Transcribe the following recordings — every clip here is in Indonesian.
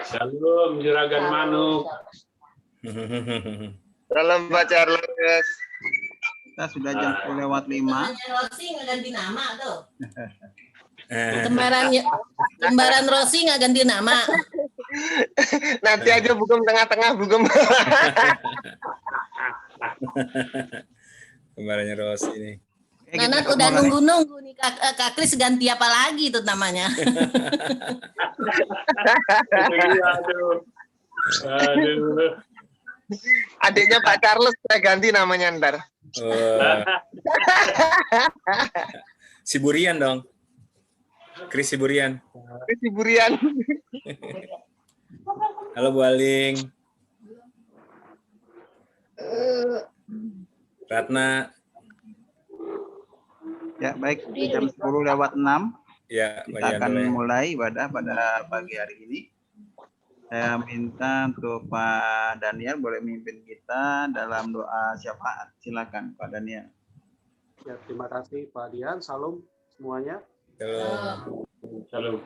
Shalom Juragan Manuk. Salam Pak Charles. Kita sudah jam 10:05. Rosi nggak ganti nama tuh. Kembaran Rosi nggak ganti nama. Nanti aja Bugem tengah-tengah Bugem. Kembarannya Rosi nih. Nanat udah nunggu-nunggu nih Kak Kris ganti apa lagi tuh namanya. Aduh. Adiknya Pak Charles saya ganti namanya ntar. Siburian dong. Kris Siburian. Kris Siburian. Halo Bu Aling. Ratna. Ya, baik. Jam 10:06. Ya, kita akan mulai ibadah pada pagi hari ini. Saya minta untuk Pak Daniel boleh memimpin kita dalam doa syafaat. Silakan Pak Daniel. Ya, terima kasih Pak Dian. Salam semuanya. Salam.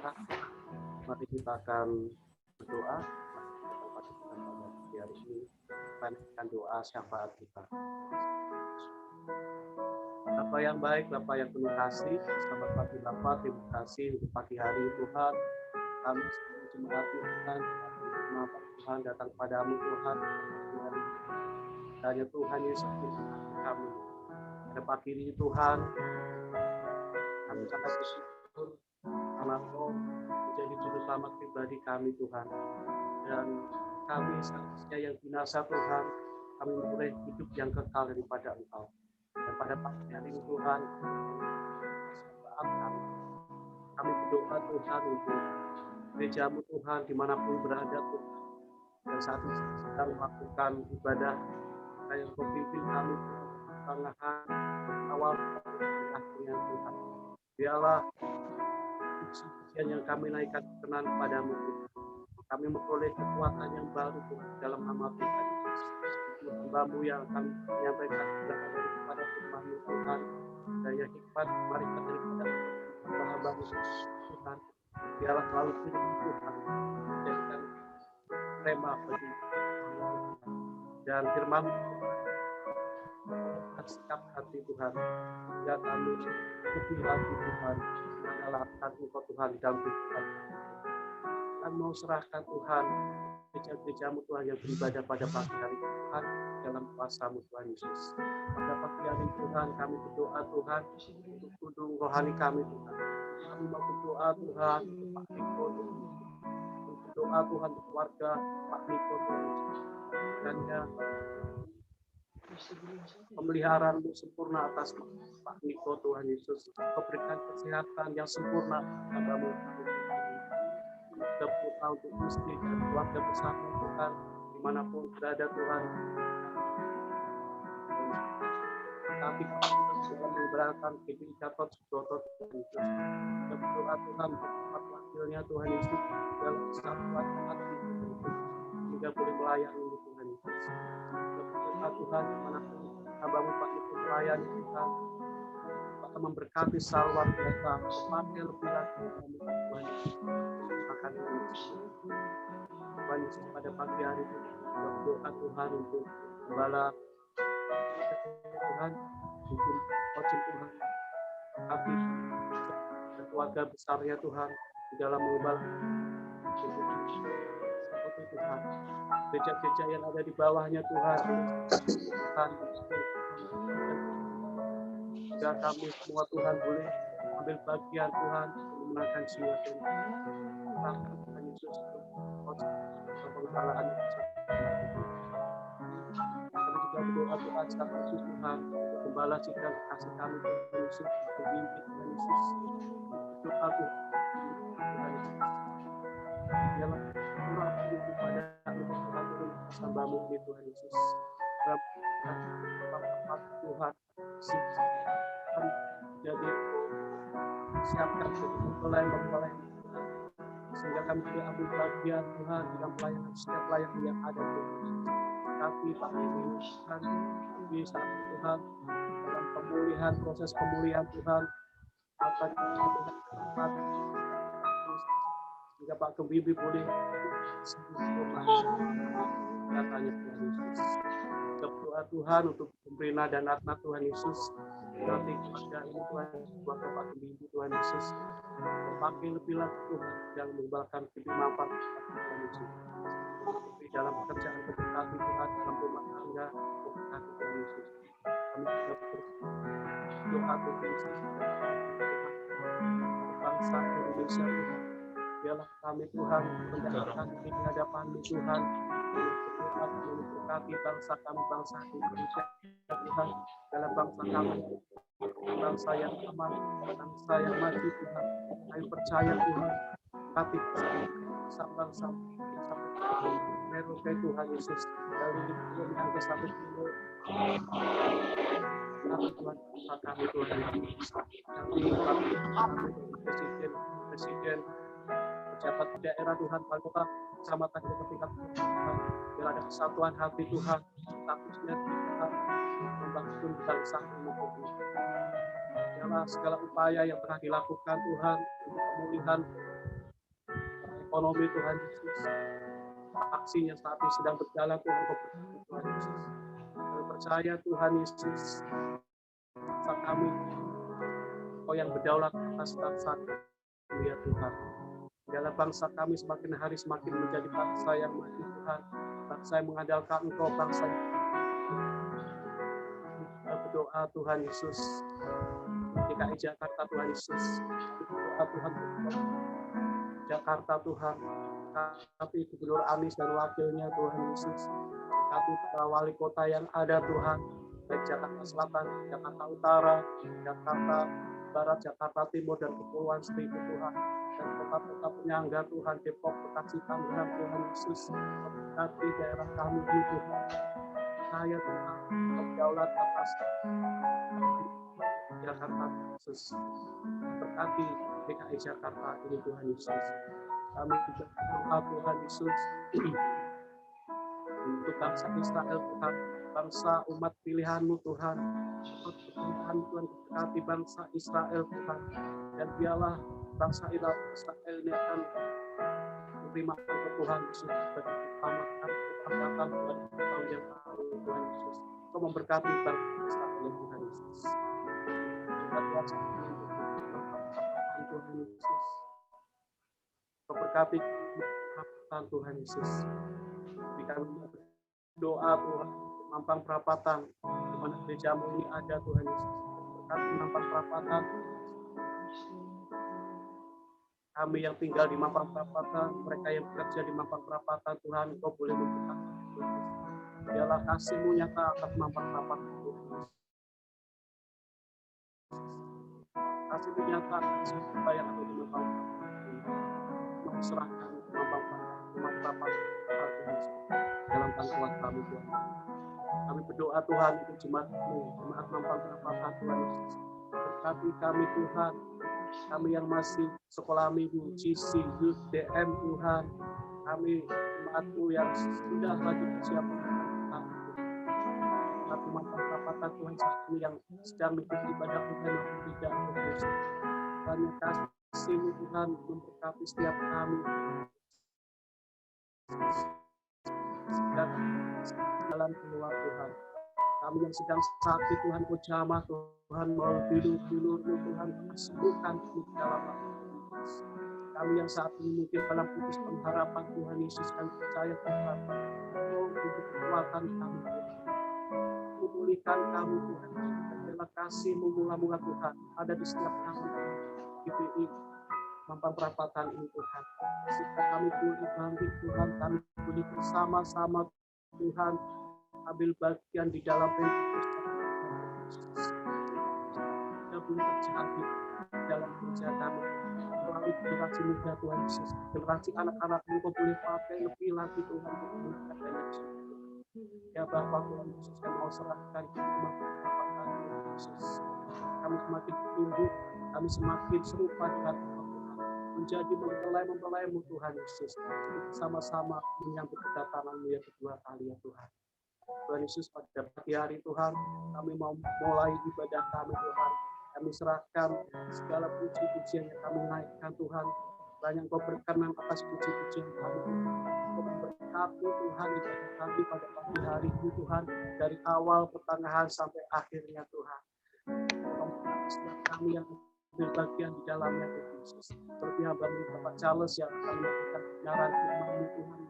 Mari kita akan berdoa. Hari ini panjatkan doa syafaat kita. Bapa yang baik, Bapa yang penuh kasih, selamat pagi Bapa, terima kasih untuk pagi hari Tuhan. Kami jemaat Tuhan, Tuhan datang padamu Tuhan. Hanya Tuhan Yesus kami. Pada pagi ini Tuhan, kami sangat bersyukur karena Engkau menjadi juru selamat pribadi kami Tuhan. Dan kami seharusnya yang binasa Tuhan, kami boleh hidup yang kekal daripada Engkau. Dan pada pagi hari ini Tuhan, kami berdoa Tuhan untuk gerejamu Tuhan dimanapun berada Tuhan. Dan saat ini sedang melakukan ibadah yang Kau pimpin kami pertengahan awal akhirnya Tuhan. Biarlah puji-pujian yang kami naikkan kenan padamu Tuhan. Kami memperoleh kekuatan yang baru Tuhan dalam nama Tuhan Yesus. Hamba-Mu yang akan menyampaikan kepada firman-Mu Tuhan, daya hikmat mereka daripada hamba-Mu Tuhan. Biarlah selalu firman Tuhan menjadikan rema bagi dan firman sikap hati Tuhan. Ya kami lebih lagi Tuhan mengalahkan Engkau Tuhan dalam kehidupan. Kami mau serahkan Tuhan gereja-gerejamu Tuhan yang beribadah pada pagi hari Tuhan dalam kuasa-Mu Tuhan Yesus. Pada pagi hari Tuhan kami berdoa Tuhan untuk gunung rohani kami Tuhan. Kami mau berdoa Tuhan untuk Pak Niko Tuhan. Berdoa Tuhan untuk keluarga Pak Niko Tuhan. Dan ya pemeliharaan-Mu sempurna atas Pak Niko Tuhan Yesus. Kau berikan kesehatan yang sempurna kepada-Mu. Berdoa untuk istri dan keluarga bersama Tuhan dimanapun berada Tuhan. Tapi kita memberikan KPI Gatot Subroto Tuhan Yesus. Kita berdoa Tuhan untuk tempat wakilnya Tuhan Yesus dalam kesatuan hati hingga boleh melayani Tuhan Yesus. Kita berdoa Tuhan dimanapun hamba-Mu Pak itu melayani Tuhan. Pak memberkati salawat mereka, memakai lebih lagi Tuhan Yesus. Makan Tuhan Yesus pada pagi hari ini berdoa Tuhan untuk gembala Tuhan untuk coaching Tuhan tapi keluarga besarnya Tuhan di dalam mengembala Tuhan gereja-gereja yang ada di bawahnya Tuhan agar kami semua Tuhan boleh ambil bagian Tuhan memenangkan jiwa Tuhan. Tuhan Yesus pengembalaan kami juga berdoa Tuhan secara khusus Tuhan gembala sidang kasih kami Tuhan Yesus berbimbing Tuhan Yesus doa Tuhan dalam kurang begitu pada Tuhan hamba-Mu Tuhan Yesus dalam tempat Tuhan jadi siapkan mempelai sehingga kami boleh ambil bagian Tuhan dalam pelayanan setiap pelayanan yang ada Tuhan. Tapi Pak Tuhan di saat Tuhan dalam pemulihan proses pemulihan Tuhan akan Tuhan sehingga Pak Kebibi boleh katanya Tuhan Yesus. Berdoa Tuhan untuk Brina dan Ratna Tuhan Yesus. Nanti keluarga ini Tuhan, keluarga Pak Kebibi Tuhan Yesus. Memakai lebih lagi Tuhan yang mengembalikan Kebibi mampang Tuhan Yesus. Di dalam pekerjaan keberkati Tuhan, dalam rumah tangga keberkati Tuhan Yesus. Kami juga berdoa Tuhan Yesus. Bangsa Indonesia Tuhan, biarlah kami Tuhan mendapatkan di hadapan-Mu Tuhan. Berdoa memberkati bangsa kami, bangsa Indonesia Tuhan, dalam bangsa kami, bangsa yang aman, bangsa yang maju Tuhan. Kami percaya Tuhan, tapi bangsa Merauke Tuhan Yesus, dari yang ke satu kilo, Tuhan kami Tuhan Yesus. Kami presiden, pejabat daerah Tuhan, wali kota, kecamatan dan tingkat Tuhan, biar ada kesatuan hati Tuhan, statusnya Tuhan, membangun bangsa ini Tuhan. Biarlah segala upaya yang telah dilakukan Tuhan untuk pemulihan ekonomi Tuhan Yesus, aksi yang saat ini sedang berjalan Tuhan Yesus. Kami percaya Tuhan Yesus, bangsa kami, Kau yang berdaulat atas bangsa kami ya Tuhan. Biarlah bangsa kami semakin hari semakin menjadi bangsa yang maju Tuhan, bangsa yang mengandalkan Engkau, bangsa yang berdoa Tuhan Yesus. DKI Jakarta Tuhan Yesus, berdoa Tuhan Jakarta Tuhan, tapi Gubernur Anies dan wakilnya Tuhan Yesus, tapi wali kota yang ada Tuhan, baik Jakarta Selatan, Jakarta Utara, Jakarta Barat, Jakarta Timur, dan Kepulauan Seribu Tuhan, dan kota-kota penyangga Tuhan, Depok, Bekasi, Tangerang Tuhan Yesus, berkati daerah kami di Tuhan. Saya Tuhan, berdaulat atas Jakarta Yesus, berkati DKI Jakarta ini Tuhan Yesus. Kami juga berdoa Tuhan Yesus untuk bangsa Israel Tuhan, bangsa umat pilihan-Mu Tuhan, pilihan Tuhan, berkati bangsa Israel Tuhan, dan biarlah bangsa Israel ini akan menerima Tuhan Yesus sebagai keselamatan, keselamatan Tuhan tahun yang baru Tuhan Yesus. Kau memberkati bangsa Israel Tuhan Yesus. Tuhan Yesus, Kau berkati Tuhan Yesus. Berikan doa Tuhan, Mampang Perapatan, di mana gerejamu ini ada Tuhan Yesus. Berkati Mampang Perapatan, kami yang tinggal di Mampang Perapatan, mereka yang bekerja di Mampang Perapatan, Tuhan, Kau boleh memberkati Tuhan. Biarlah kasih-Mu nyata atas Mampang Perapatan Tuhan. Kasih-Mu nyata atas apa yang ada di Mampang Perapatan. Serahkan Mampang Perapatan Tuhan dalam tanggungan kami Tuhan. Kami berdoa Tuhan untuk jemaat-Mu, jemaat Mampang Perapatan Tuhan Yesus. Berkati kami Tuhan, kami yang masih sekolah minggu, GC, Youth, DM Tuhan, kami jemaat-Mu yang sudah lagi bersiap Mampang Perapatan Tuhan saat ini yang sedang mengikuti ibadah Tuhan yang tidak Yesus. Hanya kasih-Mu Tuhan memberkati setiap kami. Dan dalam keluar Tuhan, kami yang sedang sakit Tuhan, Kau jamah Tuhan, mau bilur-bilur-Mu Tuhan, sembuhkan di dalam kami yang saat ini mungkin dalam putus pengharapan Tuhan Yesus, kami percaya Tuhan, Kau untuk kekuatan kami Tuhan, memulihkan kami Tuhan, terima kasih mula-mula Tuhan, ada di setiap kami GPI Mampang Perapatan ini Tuhan. Jika kami boleh bangkit Tuhan, kami boleh bersama-sama Tuhan, ambil bagian di dalam kita boleh terjadi dalam kerja kami. Melalui generasi muda Tuhan Yesus, generasi anak-anak-Mu Kau boleh pakai lebih lagi Tuhan. Ya Bapa Tuhan Yesus, yang mau serahkan Mampang Perapatan Tuhan Yesus. Kami semakin tumbuh, kami semakin serupa dengan menjadi mempelai-mu Tuhan Yesus, sama-sama menyambut kedatangan-Mu yang kedua kali ya Tuhan. Tuhan Yesus, pada pagi hari Tuhan, kami mau mulai ibadah kami Tuhan. Kami serahkan segala puji-pujian yang kami naikkan Tuhan. Banyak Engkau berkenan atas puji-pujian kami. Engkau memberkati Tuhan ibadah kami pada pagi hari ini Tuhan, dari awal, pertengahan, sampai akhirnya Tuhan. Engkau memberkati setiap kami yang berbagian di dalamnya Tuhan Yesus. Seperti hamba-Mu Bapak Charles yang akan memberikan kebenaran firman-Mu Tuhan,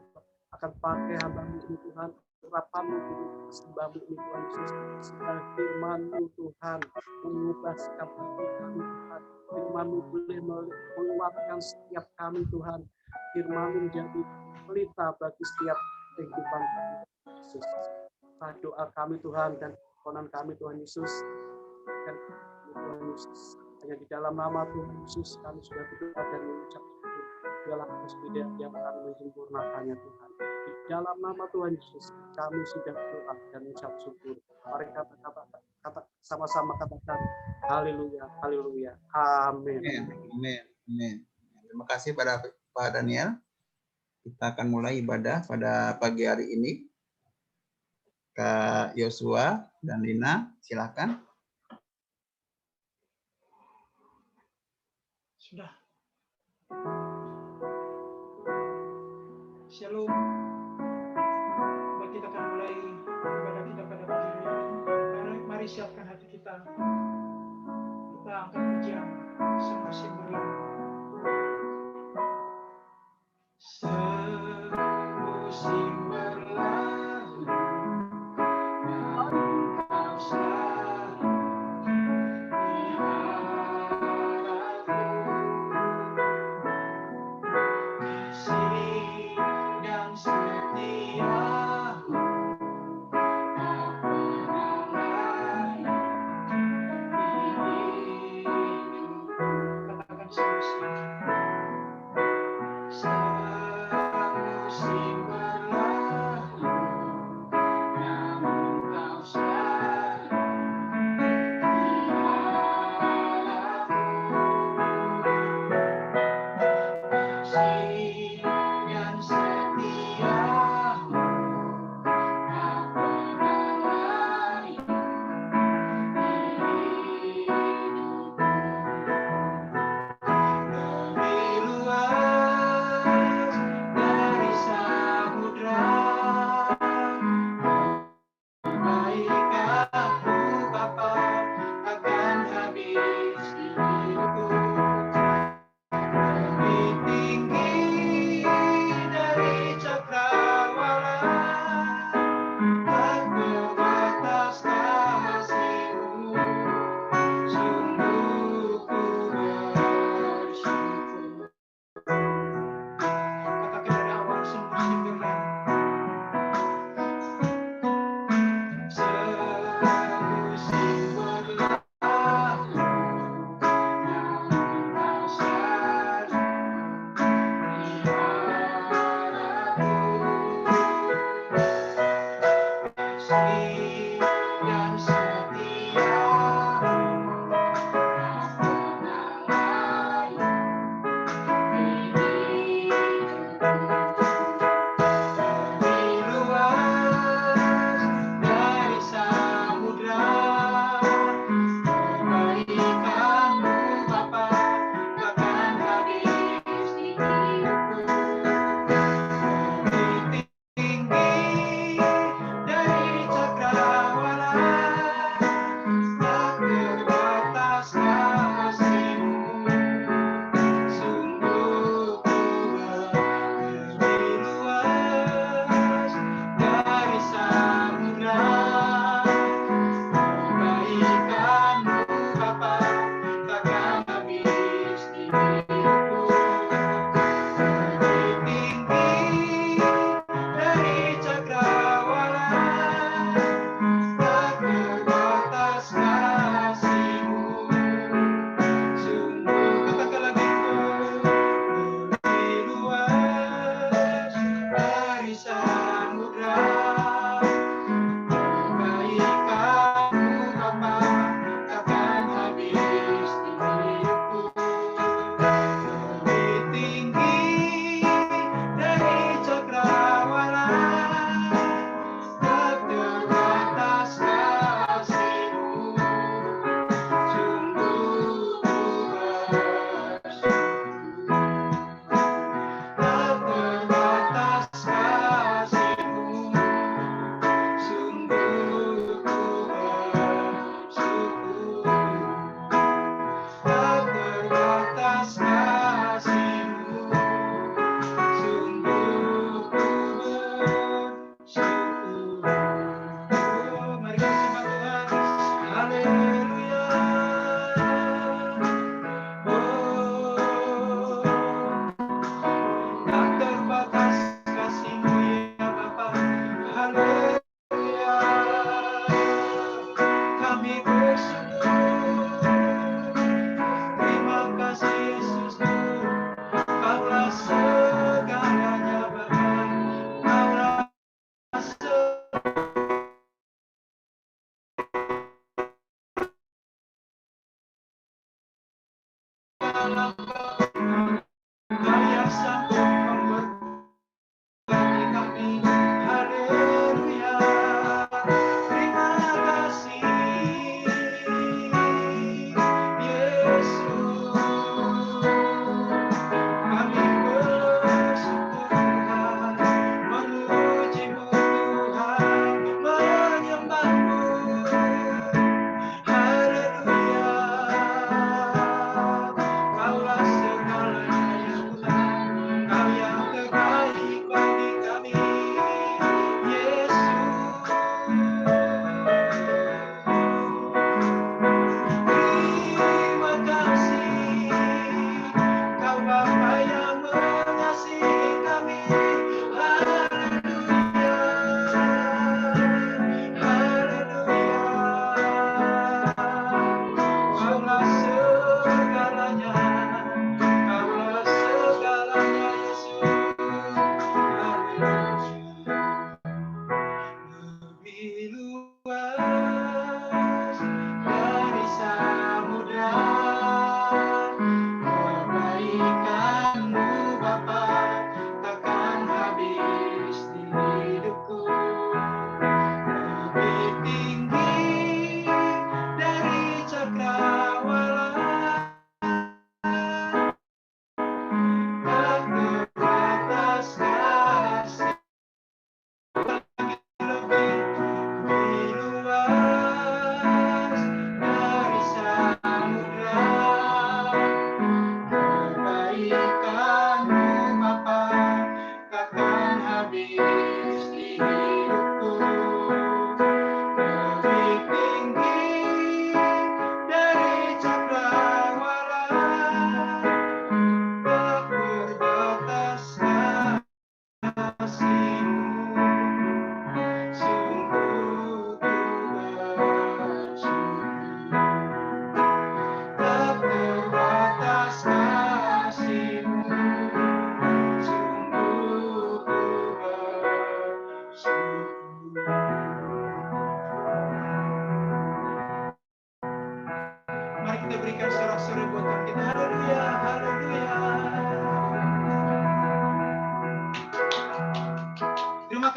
akan pakai hamba-Mu ini Tuhan, urapan-Mu ini, sembah-Mu ini Tuhan Yesus, sehingga firman-Mu Tuhan mengubah sikap hati kami Tuhan. Firman-Mu boleh menguatkan setiap kami Tuhan. Firman-Mu menjadi pelita bagi setiap kehidupan kami Yesus. Doa kami Tuhan dan permohonan kami Tuhan Yesus, dan Tuhan Yesus, hanya di dalam nama Tuhan Yesus kami sudah berdoa dan mengucap syukur. Dialah Kristus yang akan menyempurnakannya Tuhan. Di dalam nama Tuhan Yesus kami sudah berdoa dan mengucap syukur. Mari kata sama-sama katakan haleluya, haleluya, amin. Amin. Amin. Terima kasih pada Pak Daniel. Kita akan mulai ibadah pada pagi hari ini. Kak Yosua dan Lina, silakan. Sudah. Shalom. Baik, kita akan mulai ibadah kita pada pagi ini. Mari siapkan hati kita. Kita angkat pujian semusim berlalu. Semusim berlalu, namun kau selalu di hadapanku. Kasih yang setia-Mu tak pernah lain di hidupku. Katakan semusim. Semusim berlalu, namun kau selalu di hadapanku. Kasih dan setia-Mu tak pernah lain di hidupku. Lebih luas dari samudra, kebaikan-Mu Bapa akan habis di hidupku. Lebih tinggi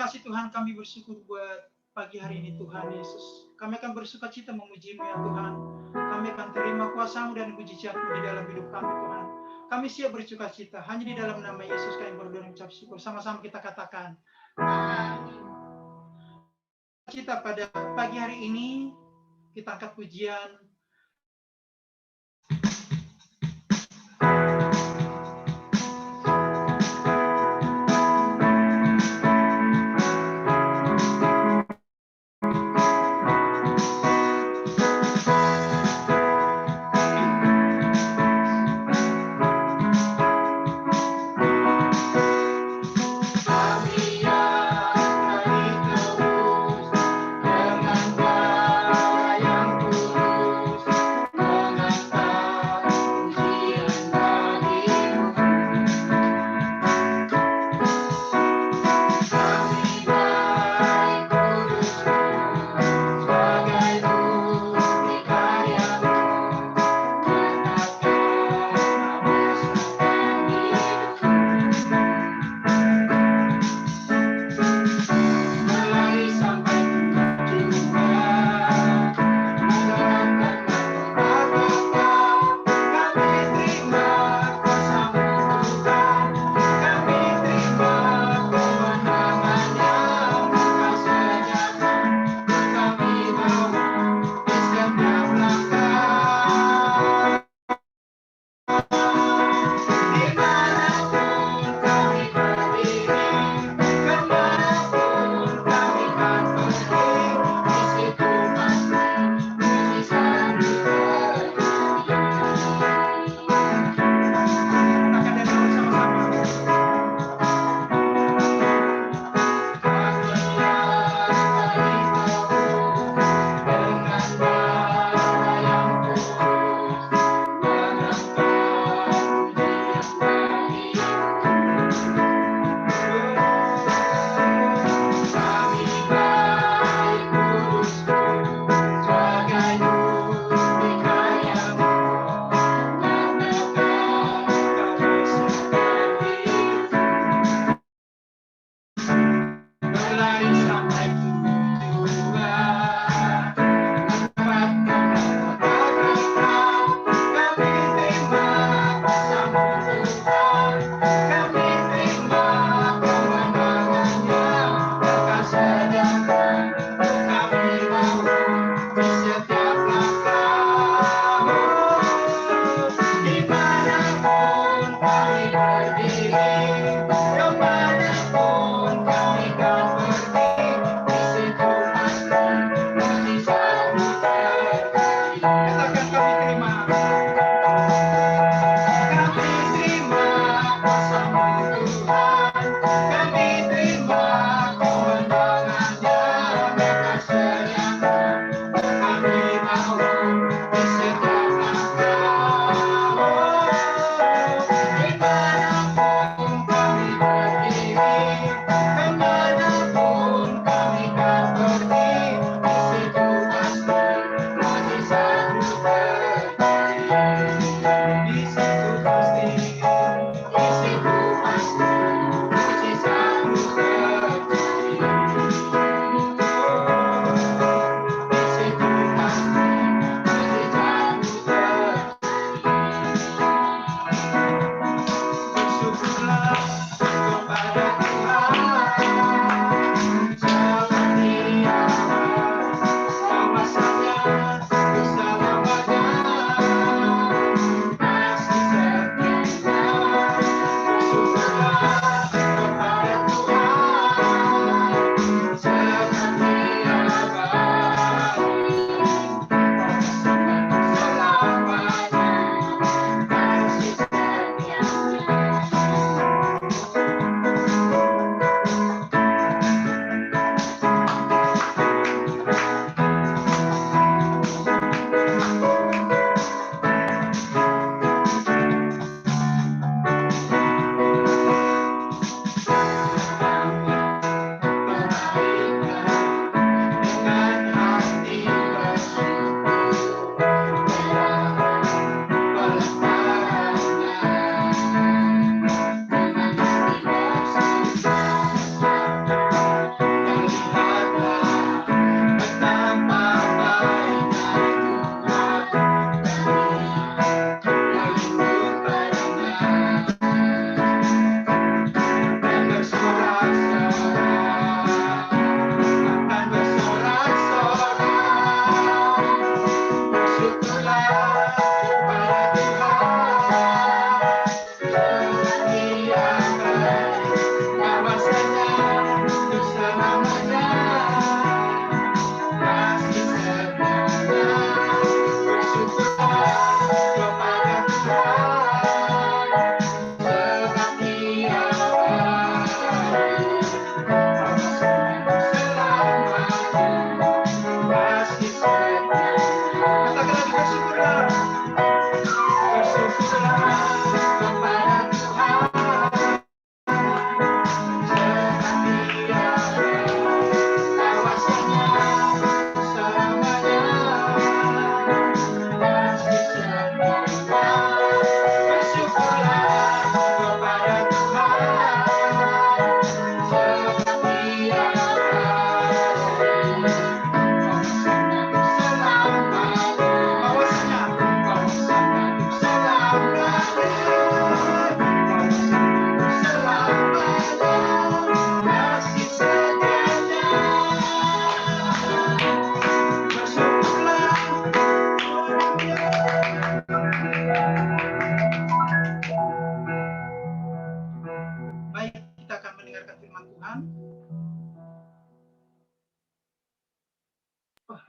kasih Tuhan, kami bersyukur buat pagi hari ini Tuhan Yesus. Kami akan bersuka cita memuji-Mu ya Tuhan. Kami akan terima kuasa-Mu dan mujizat-Mu di dalam hidup kami Tuhan. Kami siap bersuka cita. Hanya di dalam nama Yesus kami berdoa dan mengucap syukur. Sama-sama kita katakan. Amin. Cita pada pagi hari ini, kita angkat pujian.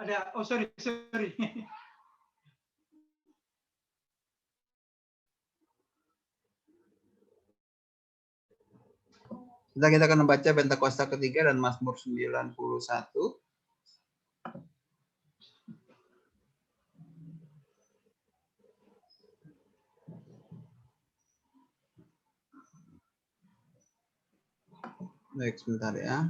Ada, oh sorry. Kita akan membaca Pentakosta ketiga dan Mazmur 91. Baik, sebentar ya.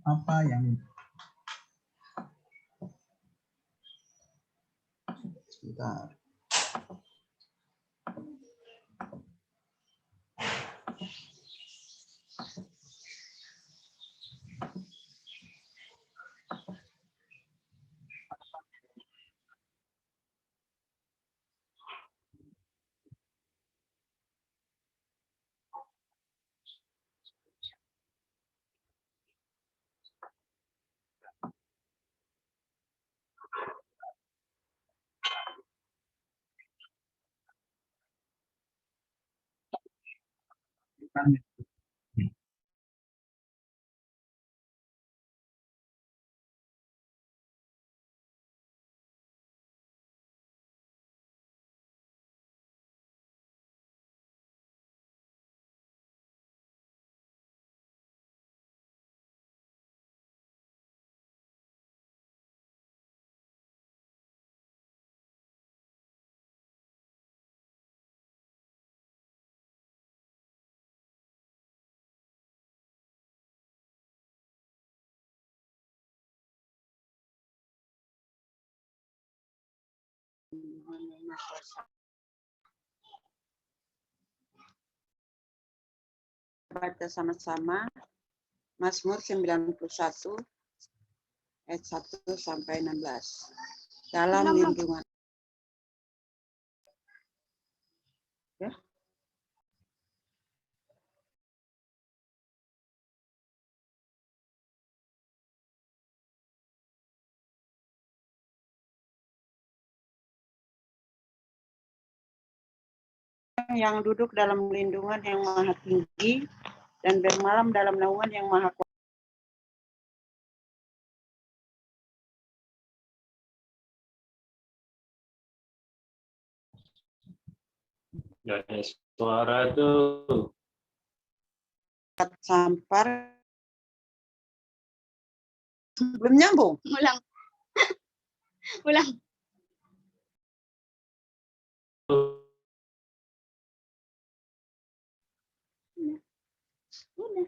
Apa yang sebentar. Baca sama-sama Mazmur 91 ayat 1 sampai 16. Dalam lindungan. Ya. Yang duduk dalam lindungan yang maha tinggi dan bermalam dalam naungan yang maha kuasa. Gak ada suara tuh. Sampar. Belum nyambung. Ulang. Ulang.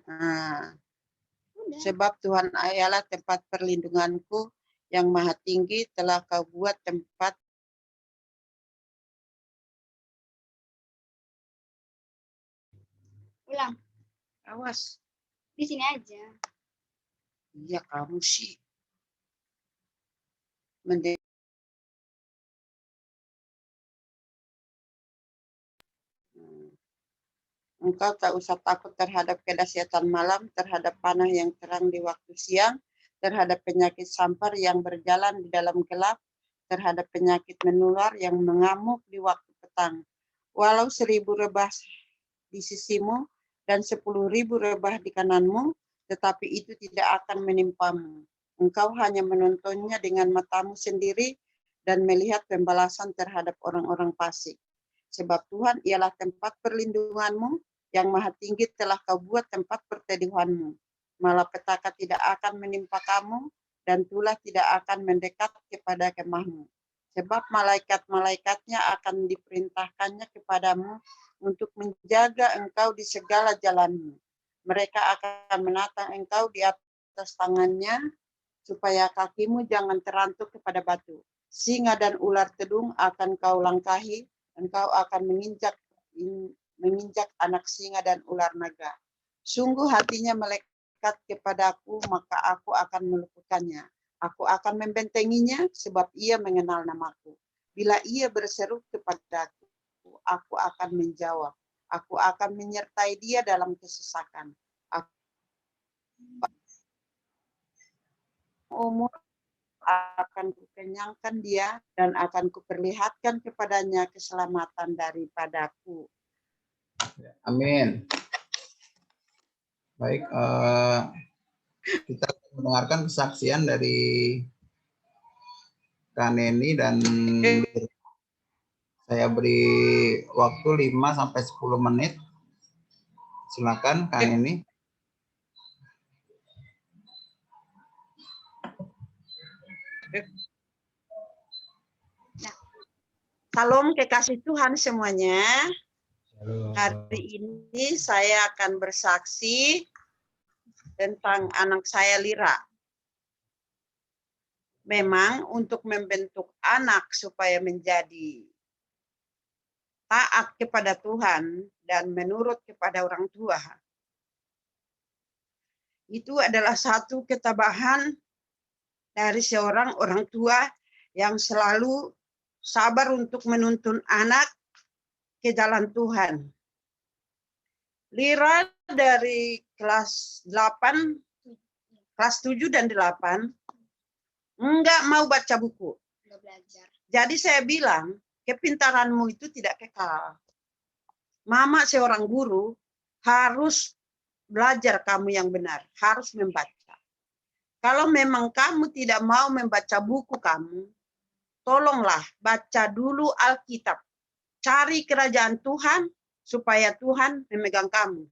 Nah, sebab Tuhan ialah tempat perlindunganku, yang maha tinggi telah kau buat tempat. Ulang. Awas. Di sini aja. Iya, kamu sih. Engkau tak usah takut terhadap kedahsyatan malam, terhadap panah yang terang di waktu siang, terhadap penyakit sampar yang berjalan di dalam gelap, terhadap penyakit menular yang mengamuk di waktu petang. Walau 1000 rebah di sisimu dan 10.000 rebah di kananmu, tetapi itu tidak akan menimpamu. Engkau hanya menontonnya dengan matamu sendiri dan melihat pembalasan terhadap orang-orang fasik. Sebab Tuhan ialah tempat perlindunganmu, yang maha tinggi telah kau buat tempat perteduhanmu. Malapetaka tidak akan menimpa kamu, dan tulah tidak akan mendekat kepada kemahmu. Sebab malaikat-malaikatnya akan diperintahkannya kepadamu untuk menjaga engkau di segala jalanmu. Mereka akan menatang engkau di atas tangannya, supaya kakimu jangan terantuk kepada batu. Singa dan ular tedung akan kau langkahi, dan kau akan menginjak anak singa dan ular naga. Sungguh hatinya melekat kepadaku, maka aku akan meluputkannya. Aku akan membentenginya, sebab ia mengenal namaku. Bila ia berseru kepadaku, aku akan menjawab. Aku akan menyertai dia dalam kesesakan. Umur akan kukenyangkan dia dan akan kuperlihatkan kepadanya keselamatan daripadaku. Amin. Baik, kita mendengarkan kesaksian dari Kak Neni dan saya beri waktu 5 sampai 10 menit. Silakan Kak Neni. Salam kekasih Tuhan semuanya. Hari ini saya akan bersaksi tentang anak saya Lira. Memang untuk membentuk anak supaya menjadi taat kepada Tuhan dan menurut kepada orang tua, itu adalah satu ketabahan dari seorang orang tua yang selalu sabar untuk menuntun anak ke jalan Tuhan. Lira dari kelas 8, kelas 7 dan 8 enggak mau baca buku. Udah belajar. Jadi saya bilang, kepintaranmu itu tidak kekal. Mama seorang guru harus belajar kamu yang benar, harus membaca. Kalau memang kamu tidak mau membaca buku kamu, tolonglah baca dulu Alkitab. Cari kerajaan Tuhan supaya Tuhan memegang kamu.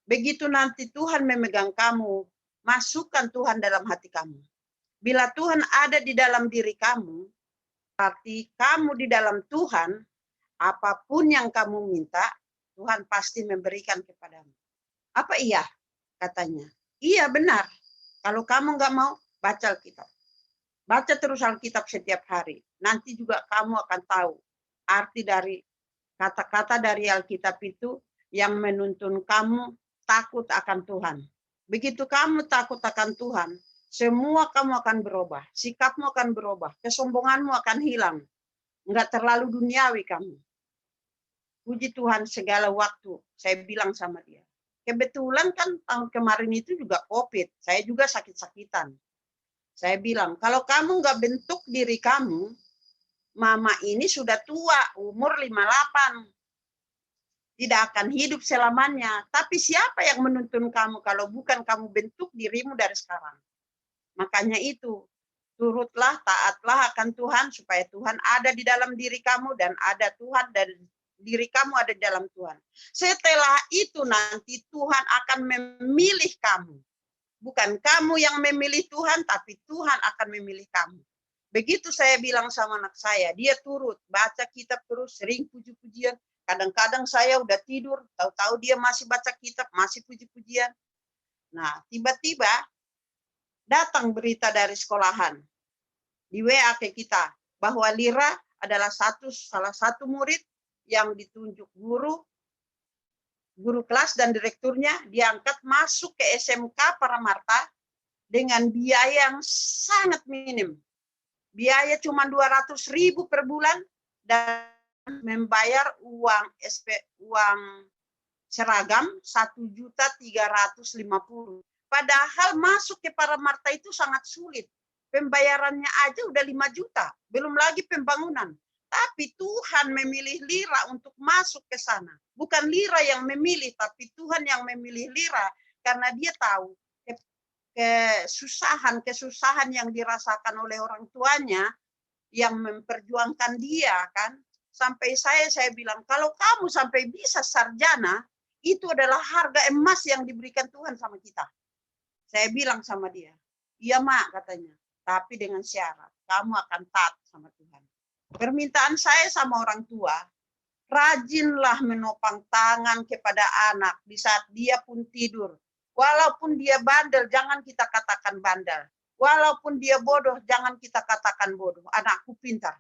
Begitu nanti Tuhan memegang kamu, masukkan Tuhan dalam hati kamu. Bila Tuhan ada di dalam diri kamu, berarti kamu di dalam Tuhan, apapun yang kamu minta, Tuhan pasti memberikan kepadamu. Apa iya? Katanya. Iya benar. Kalau kamu nggak mau, baca Alkitab. Baca terus Alkitab setiap hari. Nanti juga kamu akan tahu arti dari kata-kata dari Alkitab itu yang menuntun kamu takut akan Tuhan. Begitu kamu takut akan Tuhan, semua kamu akan berubah. Sikapmu akan berubah. Kesombonganmu akan hilang. Enggak terlalu duniawi kamu. Puji Tuhan segala waktu. Saya bilang sama dia. Kebetulan kan tahun kemarin itu juga COVID. Saya juga sakit-sakitan. Saya bilang, kalau kamu nggak bentuk diri kamu, mama ini sudah tua, umur 58. Tidak akan hidup selamanya. Tapi siapa yang menuntun kamu kalau bukan kamu bentuk dirimu dari sekarang? Makanya itu, turutlah, taatlah akan Tuhan, supaya Tuhan ada di dalam diri kamu, dan ada Tuhan dan diri kamu ada di dalam Tuhan. Setelah itu nanti Tuhan akan memilih kamu. Bukan kamu yang memilih Tuhan, tapi Tuhan akan memilih kamu. Begitu saya bilang sama anak saya, dia turut, baca kitab terus, sering puji-pujian. Kadang-kadang saya udah tidur, tahu-tahu dia masih baca kitab, masih puji-pujian. Nah, tiba-tiba datang berita dari sekolahan, di WA ke kita, bahwa Lira adalah salah satu murid yang ditunjuk guru kelas dan direkturnya diangkat masuk ke SMK Paramarta dengan biaya yang sangat minim. Biaya cuma 200.000 per bulan dan membayar uang seragam 1.350.000. Padahal masuk ke Paramarta itu sangat sulit. Pembayarannya aja udah 5 juta, belum lagi pembangunan. Tapi Tuhan memilih Lira untuk masuk ke sana. Bukan Lira yang memilih, tapi Tuhan yang memilih Lira. Karena dia tahu kesusahan yang dirasakan oleh orang tuanya yang memperjuangkan dia kan. Sampai saya bilang, kalau kamu sampai bisa sarjana, itu adalah harga emas yang diberikan Tuhan sama kita. Saya bilang sama dia, iya Mak katanya, tapi dengan syarat, kamu akan taat sama Tuhan. Permintaan saya sama orang tua, rajinlah menopang tangan kepada anak di saat dia pun tidur. Walaupun dia bandel, jangan kita katakan bandel. Walaupun dia bodoh, jangan kita katakan bodoh. Anakku pintar,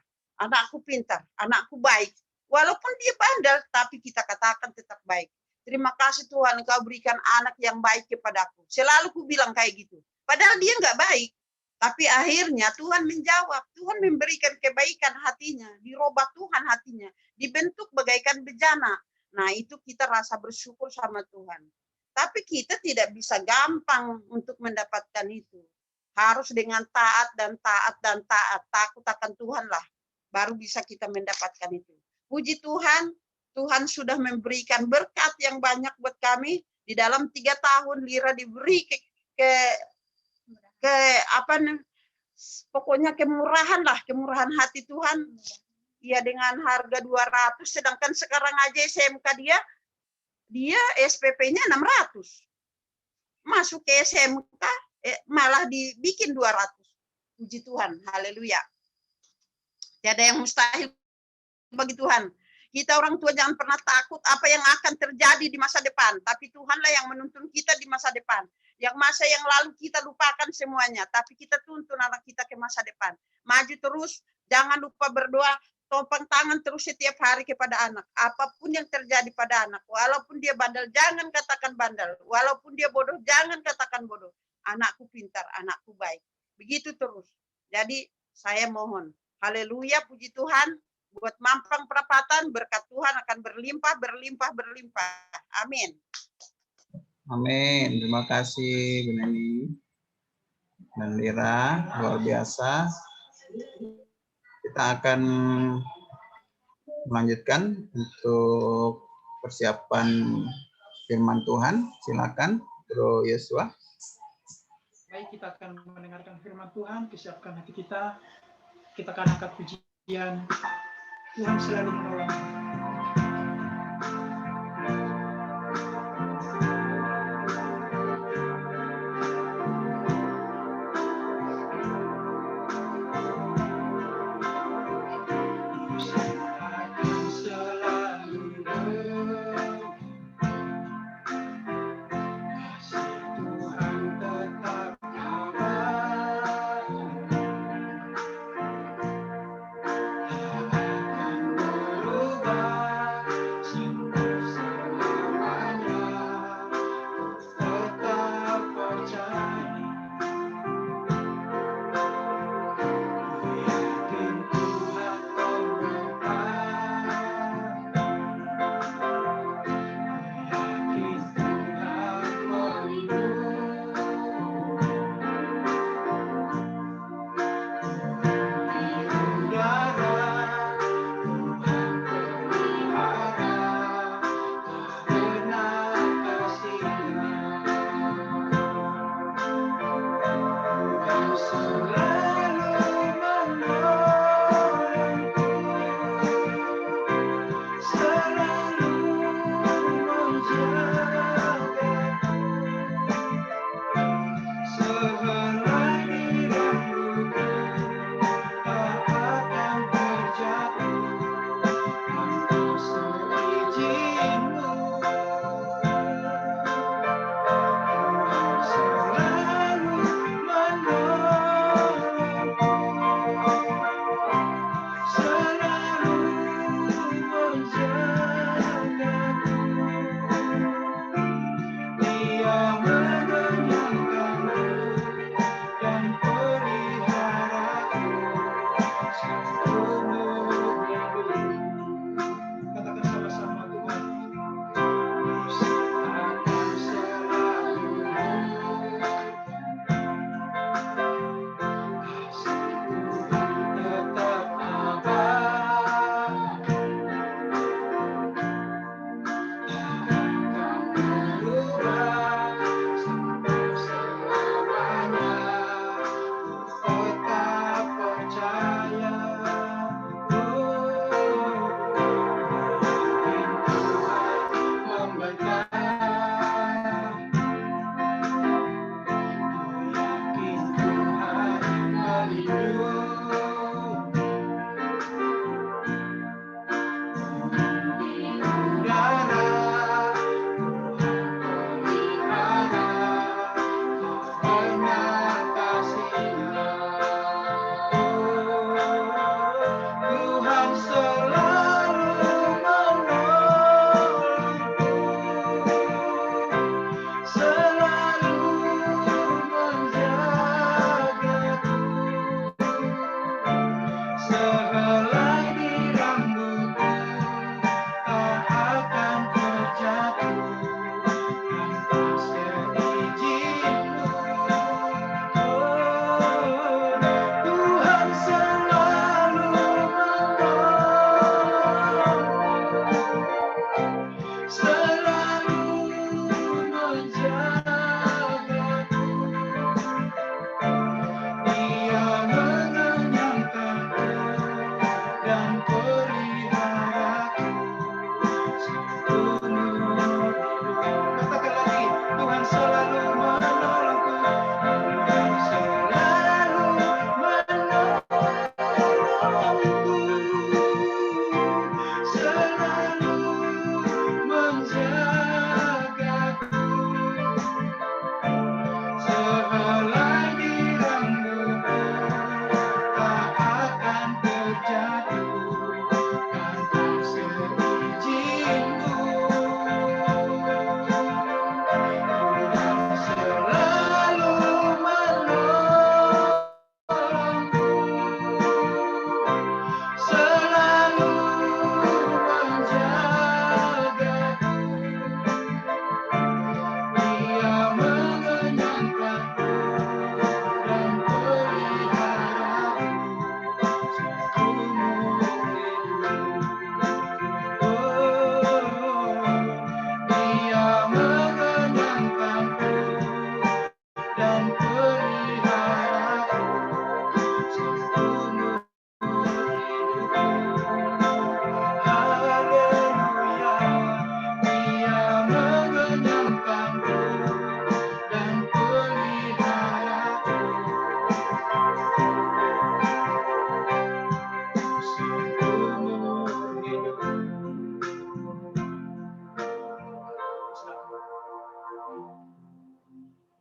anakku baik. Walaupun dia bandel, tapi kita katakan tetap baik. Terima kasih Tuhan, Engkau berikan anak yang baik kepadaku. Selalu ku bilang kayak gitu. Padahal dia nggak baik. Tapi akhirnya Tuhan menjawab. Tuhan memberikan kebaikan hatinya. Dirubah Tuhan hatinya. Dibentuk bagaikan bejana. Nah itu kita rasa bersyukur sama Tuhan. Tapi kita tidak bisa gampang untuk mendapatkan itu. Harus dengan taat dan taat dan taat. Takut akan Tuhan lah. Baru bisa kita mendapatkan itu. Puji Tuhan, Tuhan sudah memberikan berkat yang banyak buat kami. Di dalam 3 tahun Lira diberi pokoknya kemurahan lah, kemurahan hati Tuhan. Ya dengan harga 200, sedangkan sekarang aja SMK dia SPP-nya 600. Masuk ke SMK malah dibikin 200. Puji Tuhan, haleluya. Tiada yang mustahil bagi Tuhan. Kita orang tua jangan pernah takut apa yang akan terjadi di masa depan. Tapi Tuhanlah yang menuntun kita di masa depan. Yang masa yang lalu kita lupakan semuanya. Tapi kita tuntun anak kita ke masa depan. Maju terus, jangan lupa berdoa. Topang tangan terus setiap hari kepada anak. Apapun yang terjadi pada anak. Walaupun dia bandel, jangan katakan bandel. Walaupun dia bodoh, jangan katakan bodoh. Anakku pintar, anakku baik. Begitu terus. Jadi saya mohon. Haleluya, puji Tuhan. Buat Mampang Perapatan, berkat Tuhan akan berlimpah, berlimpah, berlimpah. Amin. Amin. Terima kasih Bu Neni dan Lira, luar biasa. Kita akan melanjutkan untuk persiapan firman Tuhan. Silakan, Bro Yosua. Baik, kita akan mendengarkan firman Tuhan, persiapkan hati kita. Kita akan angkat pujian. Tuhan selalu menolong.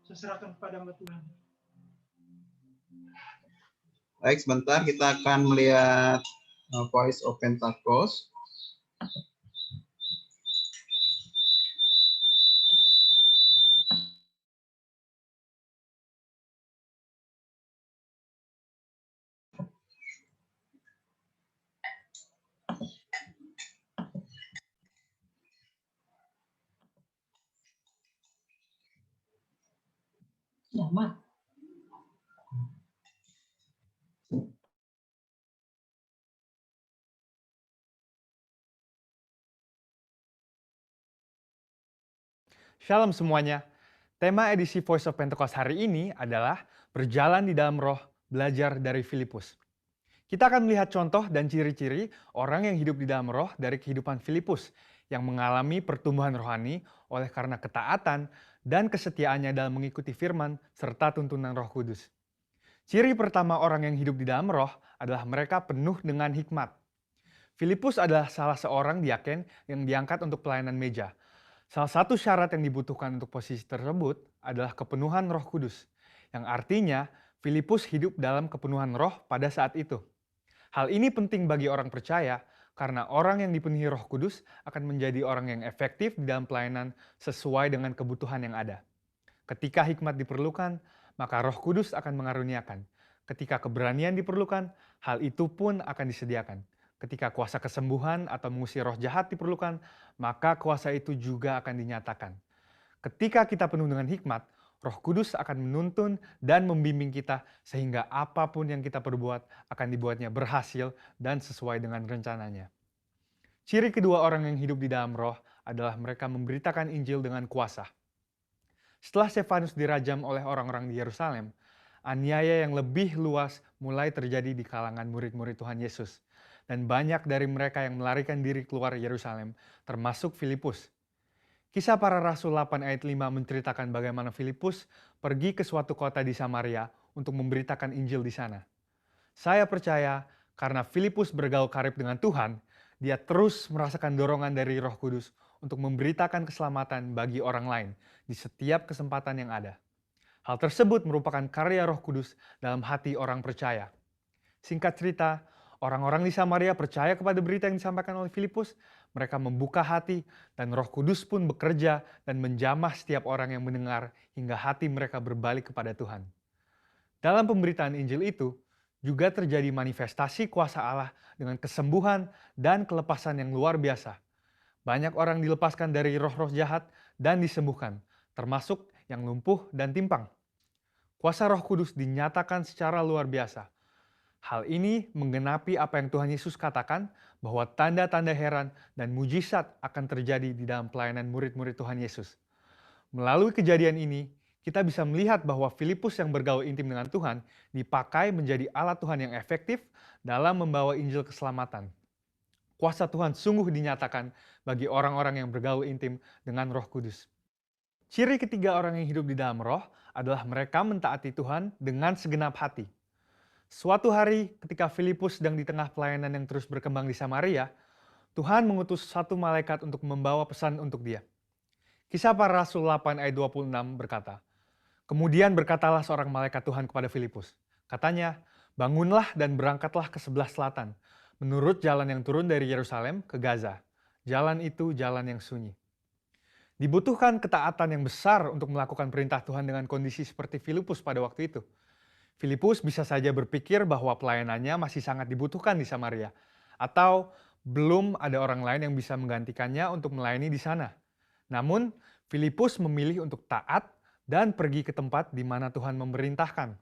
Saya serahkan kepada Tuhan. Baik, sebentar kita akan melihat Voice of Pentecost. Shalom semuanya. Tema edisi Voice of Pentecost hari ini adalah berjalan di dalam roh, belajar dari Filipus. Kita akan melihat contoh dan ciri-ciri orang yang hidup di dalam roh dari kehidupan Filipus yang mengalami pertumbuhan rohani oleh karena ketaatan dan kesetiaannya dalam mengikuti firman serta tuntunan Roh Kudus. Ciri pertama orang yang hidup di dalam roh adalah mereka penuh dengan hikmat. Filipus adalah salah seorang diaken yang diangkat untuk pelayanan meja. Salah satu syarat yang dibutuhkan untuk posisi tersebut adalah kepenuhan Roh Kudus, yang artinya Filipus hidup dalam kepenuhan roh pada saat itu. Hal ini penting bagi orang percaya karena orang yang dipenuhi Roh Kudus akan menjadi orang yang efektif di dalam pelayanan sesuai dengan kebutuhan yang ada. Ketika hikmat diperlukan, maka Roh Kudus akan mengaruniakan. Ketika keberanian diperlukan, hal itu pun akan disediakan. Ketika kuasa kesembuhan atau mengusir roh jahat diperlukan, maka kuasa itu juga akan dinyatakan. Ketika kita penuh dengan hikmat, Roh Kudus akan menuntun dan membimbing kita sehingga apapun yang kita perbuat akan dibuatnya berhasil dan sesuai dengan rencananya. Ciri kedua orang yang hidup di dalam roh adalah mereka memberitakan Injil dengan kuasa. Setelah Stefanus dirajam oleh orang-orang di Yerusalem, aniaya yang lebih luas mulai terjadi di kalangan murid-murid Tuhan Yesus. Dan banyak dari mereka yang melarikan diri keluar Yerusalem, termasuk Filipus. Kisah Para Rasul 8 ayat 5 menceritakan bagaimana Filipus pergi ke suatu kota di Samaria untuk memberitakan Injil di sana. Saya percaya karena Filipus bergaul karib dengan Tuhan, dia terus merasakan dorongan dari Roh Kudus untuk memberitakan keselamatan bagi orang lain di setiap kesempatan yang ada. Hal tersebut merupakan karya Roh Kudus dalam hati orang percaya. Singkat cerita, orang-orang di Samaria percaya kepada berita yang disampaikan oleh Filipus. Mereka membuka hati dan Roh Kudus pun bekerja dan menjamah setiap orang yang mendengar hingga hati mereka berbalik kepada Tuhan. Dalam pemberitaan Injil itu juga terjadi manifestasi kuasa Allah dengan kesembuhan dan kelepasan yang luar biasa. Banyak orang dilepaskan dari roh-roh jahat dan disembuhkan, termasuk yang lumpuh dan timpang. Kuasa Roh Kudus dinyatakan secara luar biasa. Hal ini menggenapi apa yang Tuhan Yesus katakan bahwa tanda-tanda heran dan mujizat akan terjadi di dalam pelayanan murid-murid Tuhan Yesus. Melalui kejadian ini, kita bisa melihat bahwa Filipus yang bergaul intim dengan Tuhan dipakai menjadi alat Tuhan yang efektif dalam membawa Injil keselamatan. Kuasa Tuhan sungguh dinyatakan bagi orang-orang yang bergaul intim dengan Roh Kudus. Ciri ketiga orang yang hidup di dalam roh adalah mereka mentaati Tuhan dengan segenap hati. Suatu hari ketika Filipus sedang di tengah pelayanan yang terus berkembang di Samaria, Tuhan mengutus satu malaikat untuk membawa pesan untuk dia. Kisah Para Rasul 8 ayat 26 berkata, "Kemudian berkatalah seorang malaikat Tuhan kepada Filipus. Katanya, bangunlah dan berangkatlah ke sebelah selatan, menurut jalan yang turun dari Yerusalem ke Gaza. Jalan itu jalan yang sunyi." Dibutuhkan ketaatan yang besar untuk melakukan perintah Tuhan dengan kondisi seperti Filipus pada waktu itu. Filipus bisa saja berpikir bahwa pelayanannya masih sangat dibutuhkan di Samaria, atau belum ada orang lain yang bisa menggantikannya untuk melayani di sana. Namun, Filipus memilih untuk taat dan pergi ke tempat di mana Tuhan memerintahkan.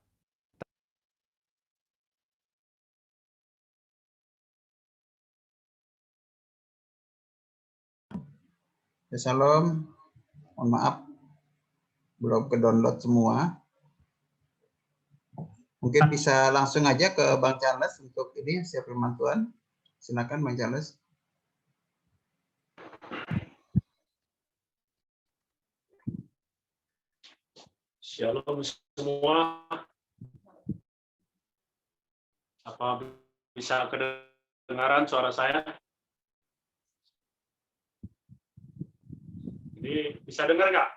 Ya, Shalom. Mohon maaf, belum ke-download semua. Mungkin bisa langsung aja ke Bang Charles untuk ini siap firman Tuhan. Silakan Bang Charles. Shalom semua. Apa bisa kedengaran suara saya? Ini bisa dengar nggak?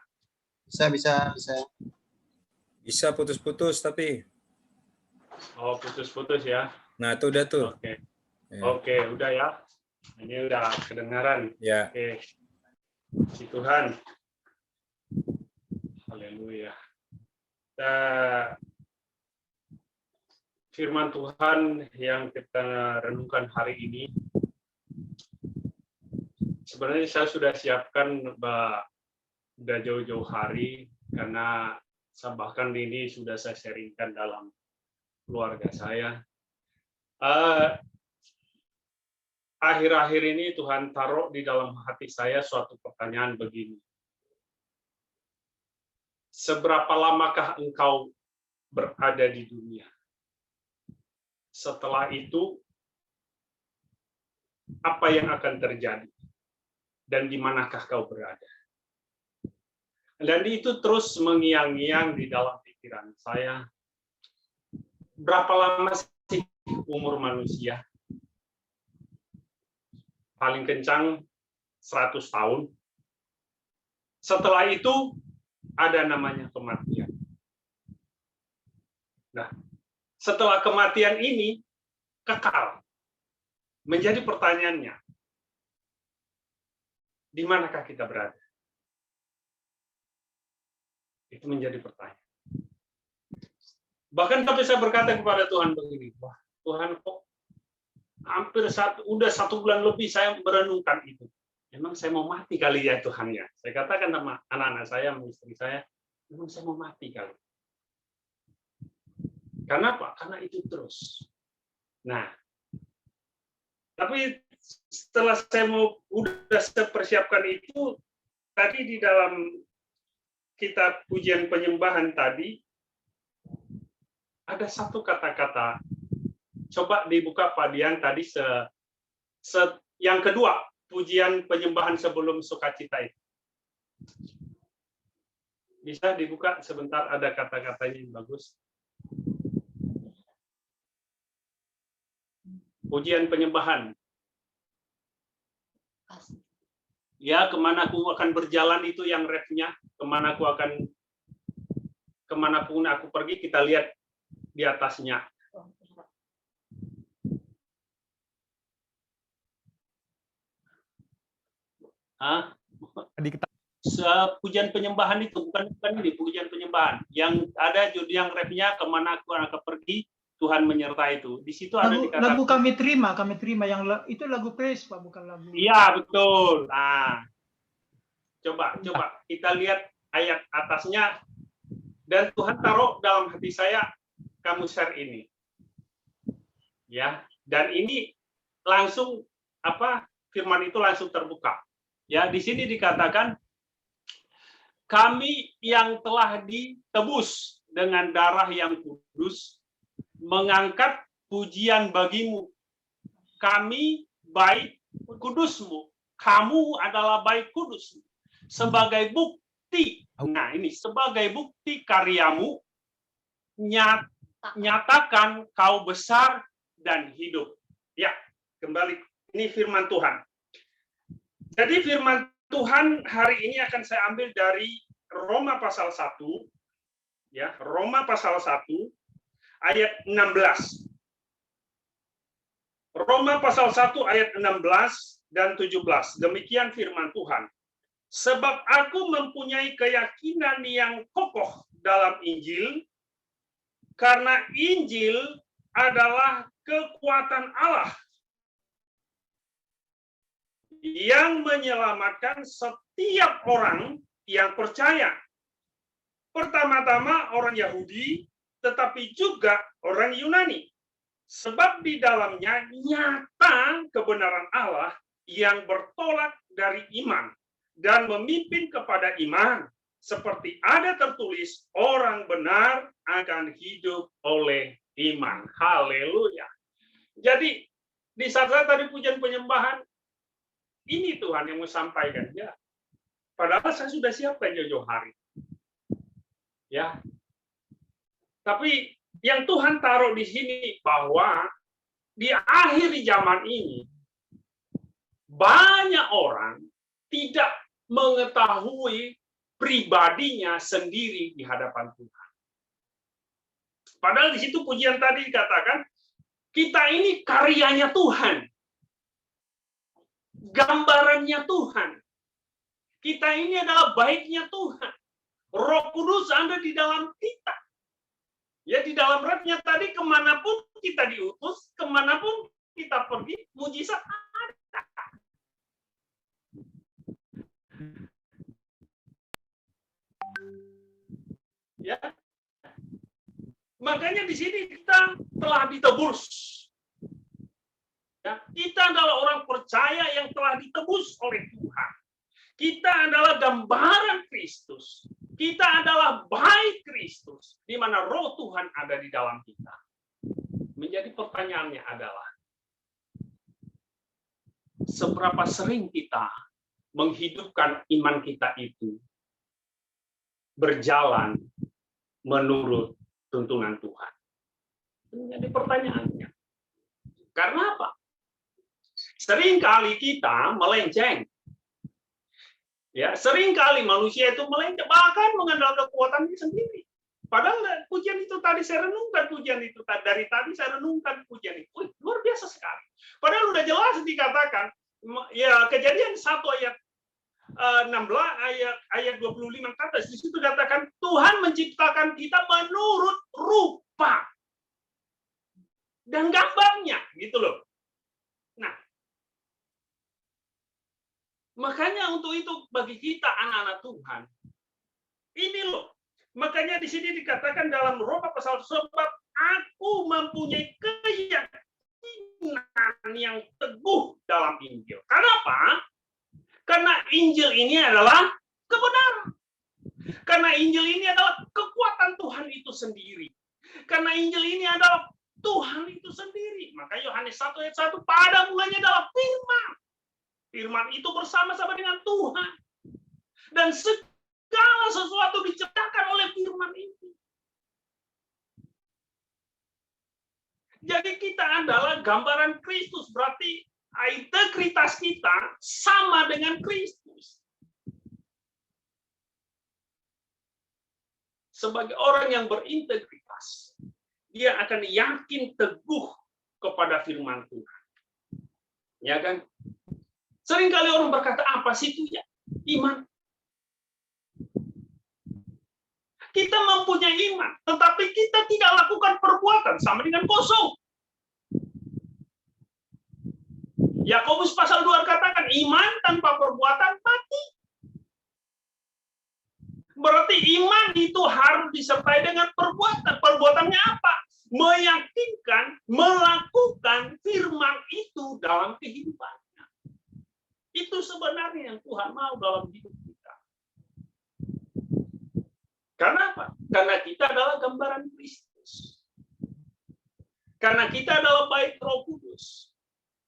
Bisa. Bisa putus-putus tapi. Oh, putus-putus ya. Nah, itu udah tuh. Oke. Ya. Oke, udah ya. Ini udah kedengaran. Ya. Oke. Puji Tuhan. Haleluya. Firman Tuhan yang kita renungkan hari ini, sebenarnya saya sudah siapkan udah jauh-jauh hari, karena bahkan ini sudah saya sharingkan dalam keluarga saya. Akhir-akhir ini Tuhan taruh di dalam hati saya suatu pertanyaan begini. Seberapa lamakah engkau berada di dunia? Setelah itu, apa yang akan terjadi? Dan di manakah kau berada? Dan itu terus mengiang-ngiang di dalam pikiran saya. Berapa lama sih umur manusia? Paling kencang 100 tahun. Setelah itu ada namanya kematian. Nah, setelah kematian ini kekal. Menjadi pertanyaannya, di manakah kita berada? Itu menjadi pertanyaan. Bahkan tapi saya berkata kepada Tuhan begini, wah Tuhan kok hampir udah 1 bulan lebih saya merenungkan itu. Memang saya mau mati kali ya Tuhan ya. Saya katakan sama anak-anak saya, sama istri saya, memang saya mau mati kali. Karena apa? Karena itu terus. Nah, tapi setelah udah saya persiapkan itu, tadi di dalam kitab pujian penyembahan tadi, ada satu kata-kata. Coba dibuka Pak Dian tadi yang kedua, pujian penyembahan sebelum sukacita itu. Bisa dibuka sebentar, ada kata-katanya yang bagus. Pujian penyembahan. Ya, kemana aku akan berjalan itu yang refnya, kemanapun aku pergi, kita lihat di atasnya. Pujian penyembahan itu bukan ini pujian penyembahan. Yang ada yang refnya kemana aku akan pergi, Tuhan menyertai itu. Di situ ada dikatakan. Lagu kami terima yang itu lagu praise Pak, bukan lagu. Iya betul. Nah, coba kita lihat ayat atasnya, dan Tuhan taruh dalam hati saya kamu share ini. Ya, dan ini langsung firman itu langsung terbuka. Ya, di sini dikatakan kami yang telah ditebus dengan darah yang kudus mengangkat pujian bagimu. Kami baik kudusmu. Kamu adalah baik kudus. Sebagai bukti. Nah, ini sebagai bukti karyamu, nyatakan kau besar dan hidup. Ya, kembali. Ini firman Tuhan. Jadi firman Tuhan hari ini akan saya ambil dari Roma pasal 1. Ya, Roma pasal 1 ayat 16. Roma pasal 1 ayat 16 dan 17. Demikian firman Tuhan. Sebab aku mempunyai keyakinan yang kokoh dalam Injil, karena Injil adalah kekuatan Allah yang menyelamatkan setiap orang yang percaya. Pertama-tama orang Yahudi, tetapi juga orang Yunani. Sebab di dalamnya nyata kebenaran Allah yang bertolak dari iman dan memimpin kepada iman. Seperti ada tertulis, orang benar akan hidup oleh iman. Haleluya. Jadi, di saat saya tadi pujian penyembahan, ini Tuhan yang mau sampaikan. Ya. Padahal saya sudah siapkan jauh-jauh hari. Ya. Tapi yang Tuhan taruh di sini bahwa di akhir zaman ini banyak orang tidak mengetahui pribadinya sendiri di hadapan Tuhan. Padahal di situ pujian tadi dikatakan, kita ini karyanya Tuhan. Gambarannya Tuhan. Kita ini adalah baiknya Tuhan. Roh Kudus ada di dalam kita. Ya, di dalam rohnya tadi kemanapun kita diutus, kemanapun kita pergi, mujizat ada. Ya, makanya di sini kita telah ditebus. Ya, kita adalah orang percaya yang telah ditebus oleh Tuhan. Kita adalah gambaran Kristus. Kita adalah baik Kristus, di mana roh Tuhan ada di dalam kita. Menjadi pertanyaannya adalah, seberapa sering kita menghidupkan iman kita itu berjalan menurut tuntunan Tuhan? Menjadi pertanyaannya. Karena apa? Seringkali kita melenceng. Ya, seringkali manusia itu melenceng, bahkan mengandalkan kekuatannya sendiri. Padahal pujian itu tadi saya renungkan, pujian itu dari tadi saya renungkan pujian itu. Wih, luar biasa sekali. Padahal udah jelas dikatakan, ya Kejadian 1 ayat 16 ayat 25 ke atas, di situ katakan Tuhan menciptakan kita menurut rupa dan gambarnya, gitu loh. Nah, makanya untuk itu bagi kita anak-anak Tuhan, ini loh. Makanya di sini dikatakan dalam Roma pasal 1, sebab aku mempunyai keyakinan yang teguh dalam Injil. Kenapa? Karena Injil ini adalah kebenaran. Karena Injil ini adalah kekuatan Tuhan itu sendiri. Karena Injil ini adalah Tuhan itu sendiri. Maka Yohanes 1 ayat 1, pada mulanya adalah firman. Firman itu bersama-sama dengan Tuhan. Dan segala sesuatu diciptakan oleh firman itu. Jadi kita adalah gambaran Kristus. Berarti integritas kita sama dengan Kristus. Sebagai orang yang berintegritas, dia akan yakin teguh kepada firman Tuhan. Ya kan? Seringkali orang berkata, apa sih itu ya? Iman. Kita mempunyai iman, tetapi kita tidak lakukan perbuatan, sama dengan kosong. Yakobus pasal 2 katakan, iman tanpa perbuatan mati. Berarti iman itu harus disertai dengan perbuatan. Perbuatannya apa? Meyakinkan, melakukan firman itu dalam kehidupannya. Itu sebenarnya yang Tuhan mau dalam hidup kita. Karena apa? Karena kita adalah gambaran Kristus. Karena kita adalah baik Roh Kudus.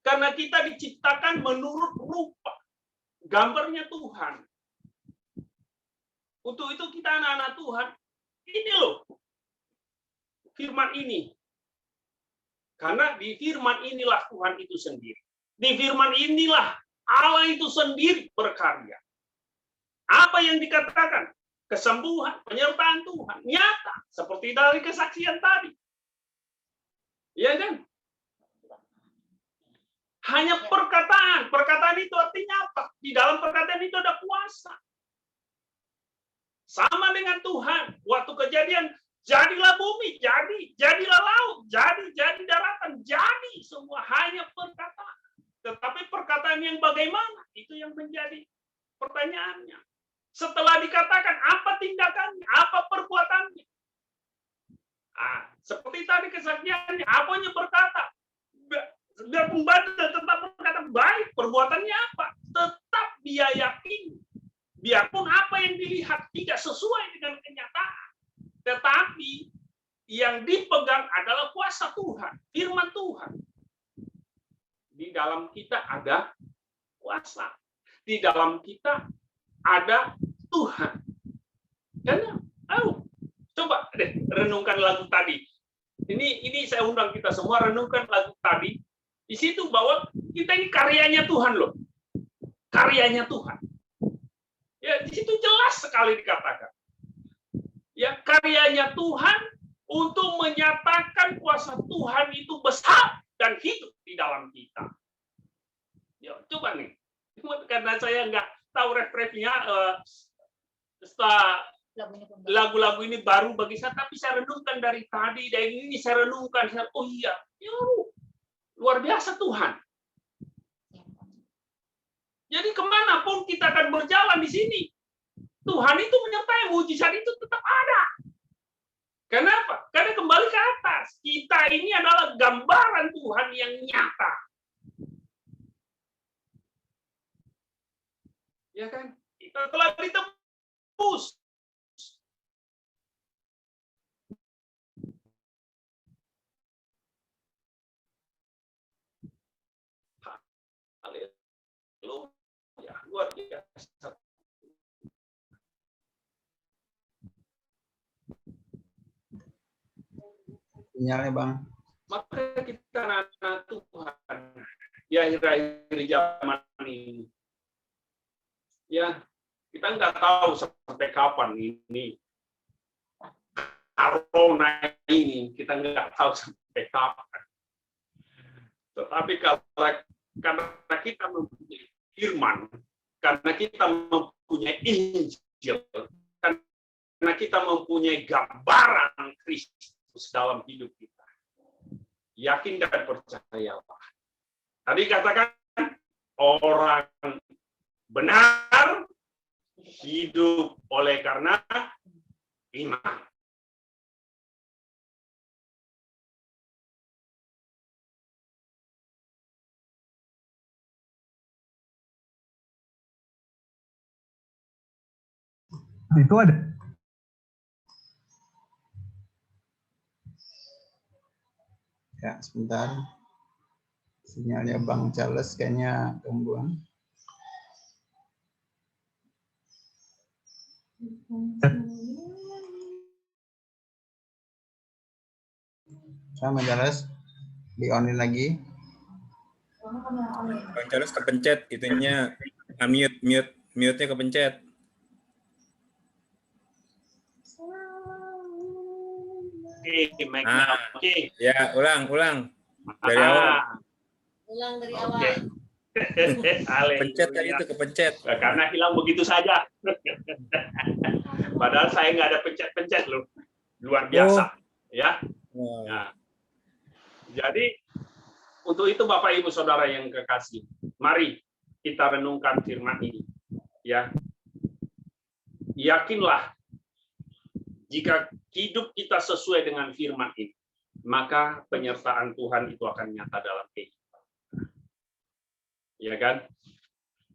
Karena kita diciptakan menurut rupa, gambarnya Tuhan. Untuk itu kita anak-anak Tuhan, ini loh, firman ini. Karena di firman inilah Tuhan itu sendiri. Di firman inilah Allah itu sendiri berkarya. Apa yang dikatakan? Kesembuhan, penyertaan Tuhan. Nyata, seperti dari kesaksian tadi. Ya kan? Hanya perkataan. Perkataan itu artinya apa? Di dalam perkataan itu ada kuasa. Sama dengan Tuhan. Waktu kejadian, jadilah bumi, jadilah laut, jadi daratan, jadi semua hanya perkataan. Tetapi perkataan yang bagaimana? Itu yang menjadi pertanyaannya. Setelah dikatakan, apa tindakannya? Apa perbuatannya? Seperti tadi kesaksiannya, apanya berkata? Biar pembantu tetap berkata baik, perbuatannya apa? Tetap dia yakin. Biarpun apa yang dilihat tidak sesuai dengan kenyataan. Tetapi yang dipegang adalah kuasa Tuhan, firman Tuhan. Di dalam kita ada kuasa. Di dalam kita ada Tuhan. Dan coba deh renungkan lagu tadi. Ini saya undang kita semua renungkan lagu tadi. Di situ bahwa kita ini karyanya Tuhan loh. Karyanya Tuhan. Ya, di situ jelas sekali dikatakan. Ya, karyanya Tuhan untuk menyatakan kuasa Tuhan itu besar dan hidup di dalam kita. Ya, coba nih, karena saya nggak tahu refnya setelah lagu-lagu ini baru bagi saya, tapi saya renungkan dari tadi, dan ini saya renungkan, oh iya, luar biasa Tuhan. Jadi kemanapun kita akan berjalan di sini, Tuhan itu menyertai, mujizat itu tetap ada. Kenapa? Karena kembali ke atas, kita ini adalah gambaran Tuhan yang nyata. Ya kan? Kita telah ditebus. Haleluya, luar biasa. Sinyalnya Bang. Maka kita anak Tuhan di akhir-akhir zaman ini, ya kita nggak tahu sampai kapan ini corona ini, kita nggak tahu sampai kapan. Tetapi karena kita mempunyai firman, karena kita mempunyai Injil, karena kita mempunyai gambaran Kristus dalam hidup kita, yakin dan percayalah. Tadi katakan orang benar hidup oleh karena iman. Itu ada. Ya, sebentar. Sinyalnya Bang Charles kayaknya gangguan. Sama Charles, di-onin lagi. Bang Charles kepencet itunya, mute-nya kepencet. Oke. Ya, ulang dari awal. Ulang dari awal. Pencet kan itu kepencet. Karena hilang begitu saja. Padahal saya nggak ada pencet-pencet loh. Luar biasa. Ya. Nah, jadi untuk itu Bapak Ibu Saudara yang kekasih, mari kita renungkan firman ini. Ya. Yakinlah jika hidup kita sesuai dengan firman ini, maka penyertaan Tuhan itu akan nyata dalam kehidupan. Ya kan?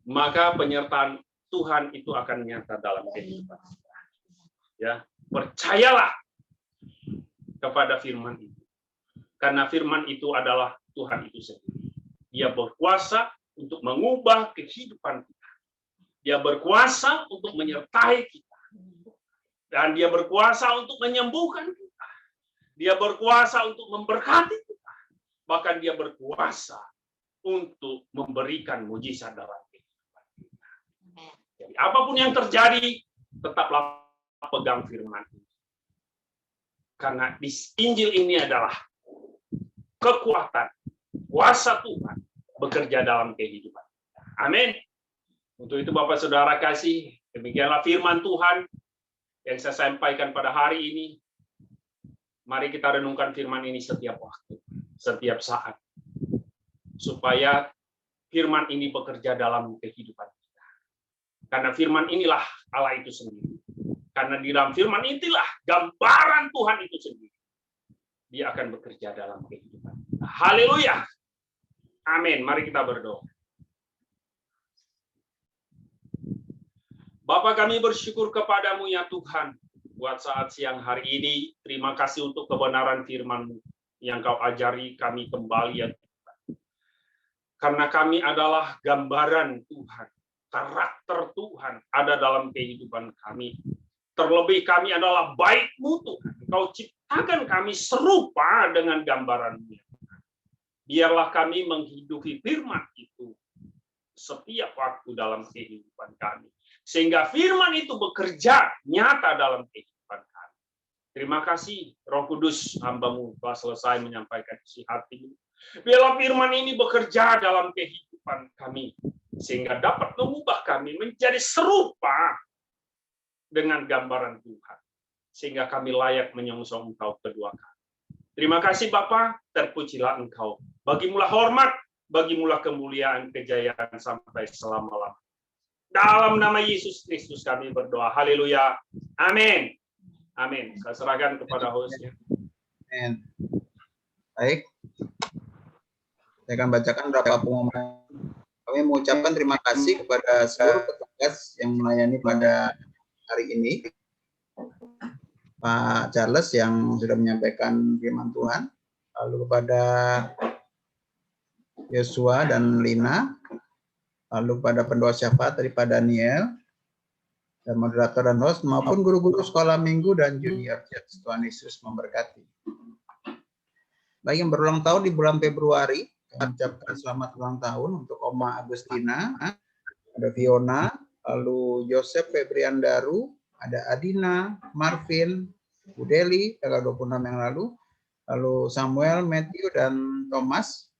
Maka penyertaan Tuhan itu akan nyata dalam kehidupan. Ya, percayalah kepada firman itu. Karena firman itu adalah Tuhan itu sendiri. Dia berkuasa untuk mengubah kehidupan kita. Dia berkuasa untuk menyertai kita. Dan dia berkuasa untuk menyembuhkan kita. Dia berkuasa untuk memberkati kita. Bahkan dia berkuasa untuk memberikan mujizat dalam kehidupan kita. Jadi apapun yang terjadi, tetaplah pegang firman ini. Karena di Injil ini adalah kekuatan, kuasa Tuhan bekerja dalam kehidupan. Amin. Untuk itu Bapak Saudara kasih, demikianlah firman Tuhan yang saya sampaikan pada hari ini. Mari kita renungkan firman ini setiap waktu, setiap saat. Supaya firman ini bekerja dalam kehidupan kita. Karena firman inilah Allah itu sendiri. Karena di dalam firman inilah gambaran Tuhan itu sendiri. Dia akan bekerja dalam kehidupan kita. Haleluya. Amin. Mari kita berdoa. Bapa, kami bersyukur kepadamu ya Tuhan, buat saat siang hari ini. Terima kasih untuk kebenaran firman-Mu yang Kau ajari kami kembali ya Tuhan. Karena kami adalah gambaran Tuhan, karakter Tuhan ada dalam kehidupan kami. Terlebih kami adalah baik-Mu Tuhan. Kau ciptakan kami serupa dengan gambaran-Mu. Biarlah kami menghidupi firman itu setiap waktu dalam kehidupan kami. Sehingga firman itu bekerja nyata dalam kehidupan kami. Terima kasih Roh Kudus, hamba-Mu telah selesai menyampaikan isi hati-Mu. Biarlah firman ini bekerja dalam kehidupan kami, sehingga dapat mengubah kami menjadi serupa dengan gambaran Tuhan, sehingga kami layak menyongsong Engkau kedua kali. Terima kasih Bapa, terpujilah Engkau. Bagimulah hormat, bagimulah kemuliaan, kejayaan sampai selama-lamanya. Dalam nama Yesus Kristus kami berdoa. Haleluya. Amin. Amin. Saya serahkan kepada hostnya. Amin. Baik. Saya akan bacakan beberapa pengumuman. Kami mengucapkan terima kasih kepada seluruh petugas yang melayani pada hari ini. Pak Charles yang sudah menyampaikan firman Tuhan. Lalu kepada Yosua dan Lina. Lalu kepada pendoa syafaat dari Pak Daniel. Dan moderator dan host maupun guru-guru sekolah minggu dan junior church. Tuhan Yesus memberkati. Bagi yang berulang tahun di bulan Februari, kami ucapkan selamat ulang tahun untuk Oma Agustina, ada Fiona, lalu Joseph Febrian Daru, ada Adina, Marvin, Budeli, tanggal 26 yang lalu Samuel, Matthew, dan Thomas.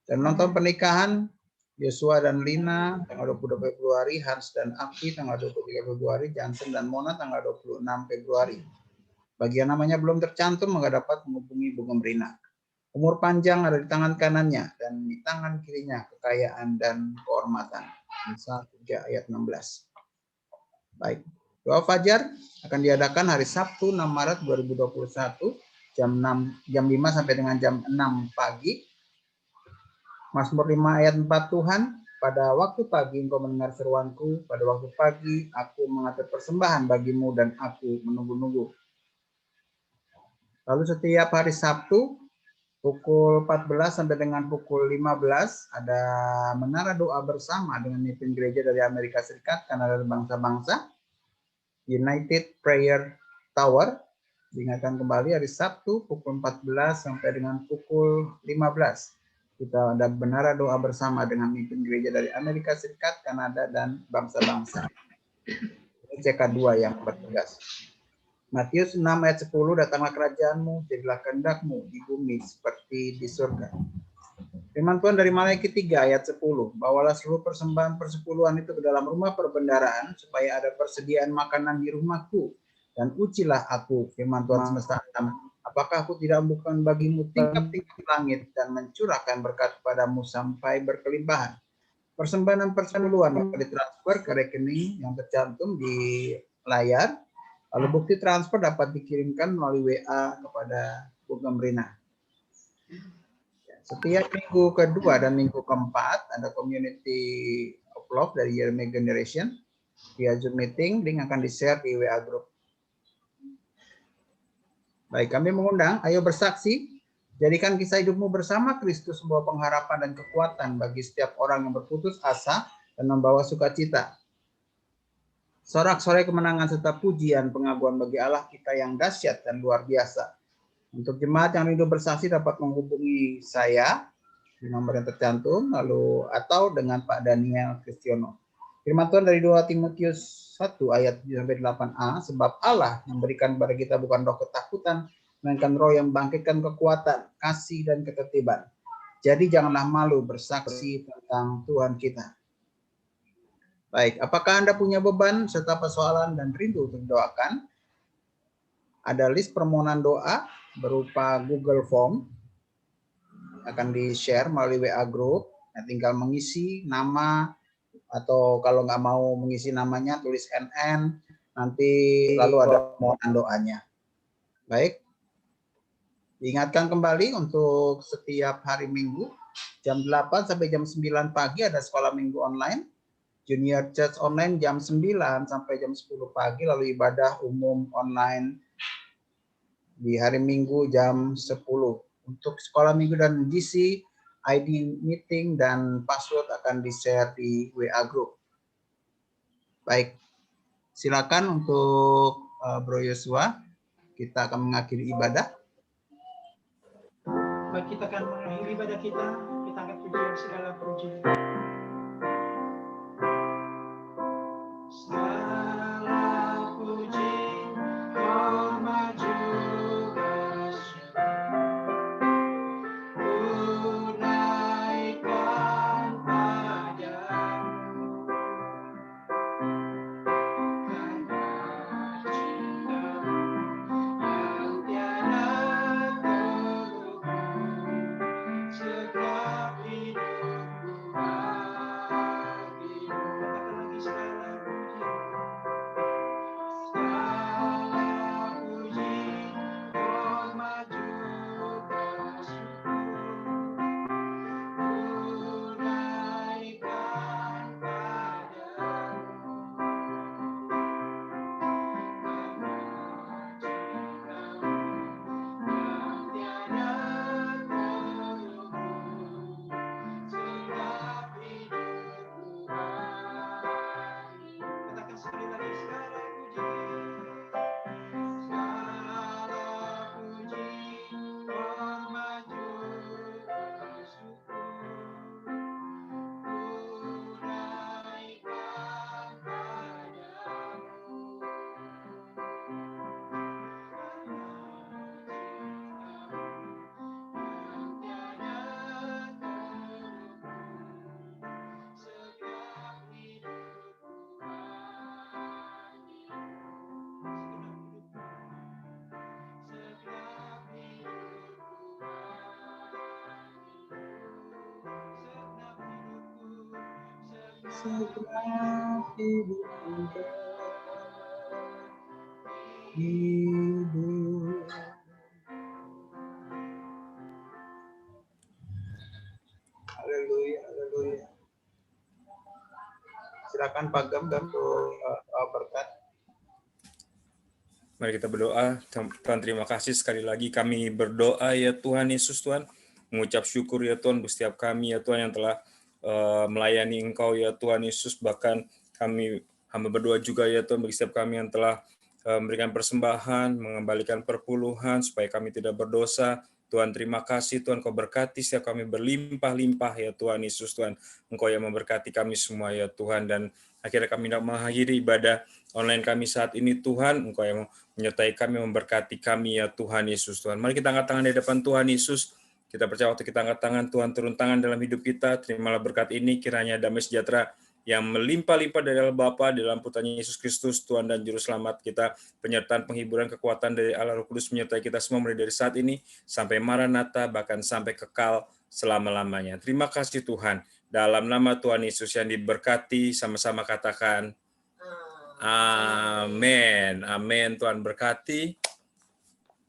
Dan nonton pernikahan Yosua dan Lina tanggal 22 Februari, Hans dan Aki tanggal 23 Februari, Johnson dan Mona tanggal 26 Februari. Bagi yang namanya belum tercantum, maka dapat menghubungi Bu Gemrina. Umur panjang ada di tangan kanannya dan di tangan kirinya kekayaan dan kehormatan. Amsal 3 ayat 16. Baik, doa fajar akan diadakan hari Sabtu 6 Maret 2021 jam 5 sampai dengan jam 6 pagi. Mazmur 5 ayat 4 Tuhan, pada waktu pagi engkau mendengar seruanku, pada waktu pagi aku mengatur persembahan bagimu dan aku menunggu-nunggu. Lalu setiap hari Sabtu pukul 14 sampai dengan pukul 15 ada menara doa bersama dengan mimpin gereja dari Amerika Serikat, Kanada dan bangsa-bangsa, United Prayer Tower. Diingatkan kembali hari Sabtu pukul 14 sampai dengan pukul 15. Kita ada menara doa bersama dengan mimpin gereja dari Amerika Serikat, Kanada, dan bangsa-bangsa. Ini CK2 yang bertugas. Matius 6 ayat 10, datanglah kerajaanmu, jadilah kehendakmu di bumi seperti di surga. Firman Tuhan dari Malaikat 3 ayat 10, bawalah seluruh persembahan persepuluhan itu ke dalam rumah perbendaharaan, supaya ada persediaan makanan di rumahku. Dan ujilah aku, firman Tuhan semesta alam, apakah aku tidak membukakan bagimu tingkap-tingkap langit dan mencurahkan berkat padamu sampai berkelimpahan. Persembahan dan persepuluhan dapat ditransfer ke rekening yang tercantum di layar. Lalu bukti transfer dapat dikirimkan melalui WA kepada Bu Gemrina. Setiap minggu kedua dan minggu keempat ada Community of Love dari Yeremia Generation via Zoom meeting. Link akan di-share di WA Group. Baik, kami mengundang, ayo bersaksi, jadikan kisah hidupmu bersama Kristus sebuah pengharapan dan kekuatan bagi setiap orang yang berputus asa dan membawa sukacita. Sorak-sorai kemenangan serta pujian pengakuan bagi Allah kita yang dahsyat dan luar biasa. Untuk jemaat yang rindu bersaksi dapat menghubungi saya di nomor yang tercantum, lalu atau dengan Pak Daniel Kristiono. Firman Tuhan dari 2 Timotius 1 ayat 7-8a, sebab Allah memberikan kepada kita bukan roh ketakutan, melainkan roh yang membangkitkan kekuatan, kasih, dan ketertiban. Jadi janganlah malu bersaksi tentang Tuhan kita. Baik, apakah Anda punya beban serta persoalan dan rindu untuk didoakan? Ada list permohonan doa berupa Google Form, akan di-share melalui WA Group. Nah, tinggal mengisi nama, atau kalau nggak mau mengisi namanya tulis NN, nanti lalu ada permohonan doanya. Baik, diingatkan kembali untuk setiap hari Minggu jam 8 sampai jam 9 pagi ada sekolah minggu online, Junior Church online jam 9 sampai jam 10 pagi, lalu ibadah umum online di hari Minggu jam 10. Untuk sekolah minggu dan GC, ID meeting dan password akan di-share di WA Group. Baik, silakan untuk Bro Yosua, kita akan mengakhiri ibadah. Baik, kita akan mengakhiri ibadah kita angkat pujian segala puji. Segala puji, hormat segera kubuka hidup. Haleluya, haleluya. Silakan Pak Gam untuk berkat. Mari kita berdoa. Tuhan, terima kasih sekali lagi kami berdoa ya Tuhan Yesus, Tuhan. Mengucap syukur ya Tuhan untuk setiap kami ya Tuhan yang telah melayani Engkau ya Tuhan Yesus. Bahkan kami hamba berdoa juga ya Tuhan bagi setiap kami yang telah memberikan persembahan, mengembalikan perpuluhan supaya kami tidak berdosa. Tuhan, terima kasih Tuhan, Kau berkati setiap kami berlimpah-limpah ya Tuhan Yesus, Tuhan. Engkau yang memberkati kami semua ya Tuhan. Dan akhirnya kami hendak mengakhiri ibadah online kami saat ini Tuhan. Engkau yang menyertai kami, memberkati kami ya Tuhan Yesus, Tuhan. Mari kita angkat tangan di depan Tuhan Yesus. Kita percaya waktu kita angkat tangan, Tuhan turun tangan dalam hidup kita. Terimalah berkat ini, kiranya damai sejahtera yang melimpah-limpah dari Allah Bapa, di dalam putranya Yesus Kristus, Tuhan dan Juru Selamat kita, penyertaan, penghiburan, kekuatan dari Allah Roh Kudus menyertai kita semua mulai dari saat ini, sampai Maranatha, bahkan sampai kekal selama-lamanya. Terima kasih Tuhan. Dalam nama Tuhan Yesus yang diberkati, sama-sama katakan, amin. Amin. Tuhan berkati.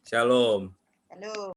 Shalom. Halo.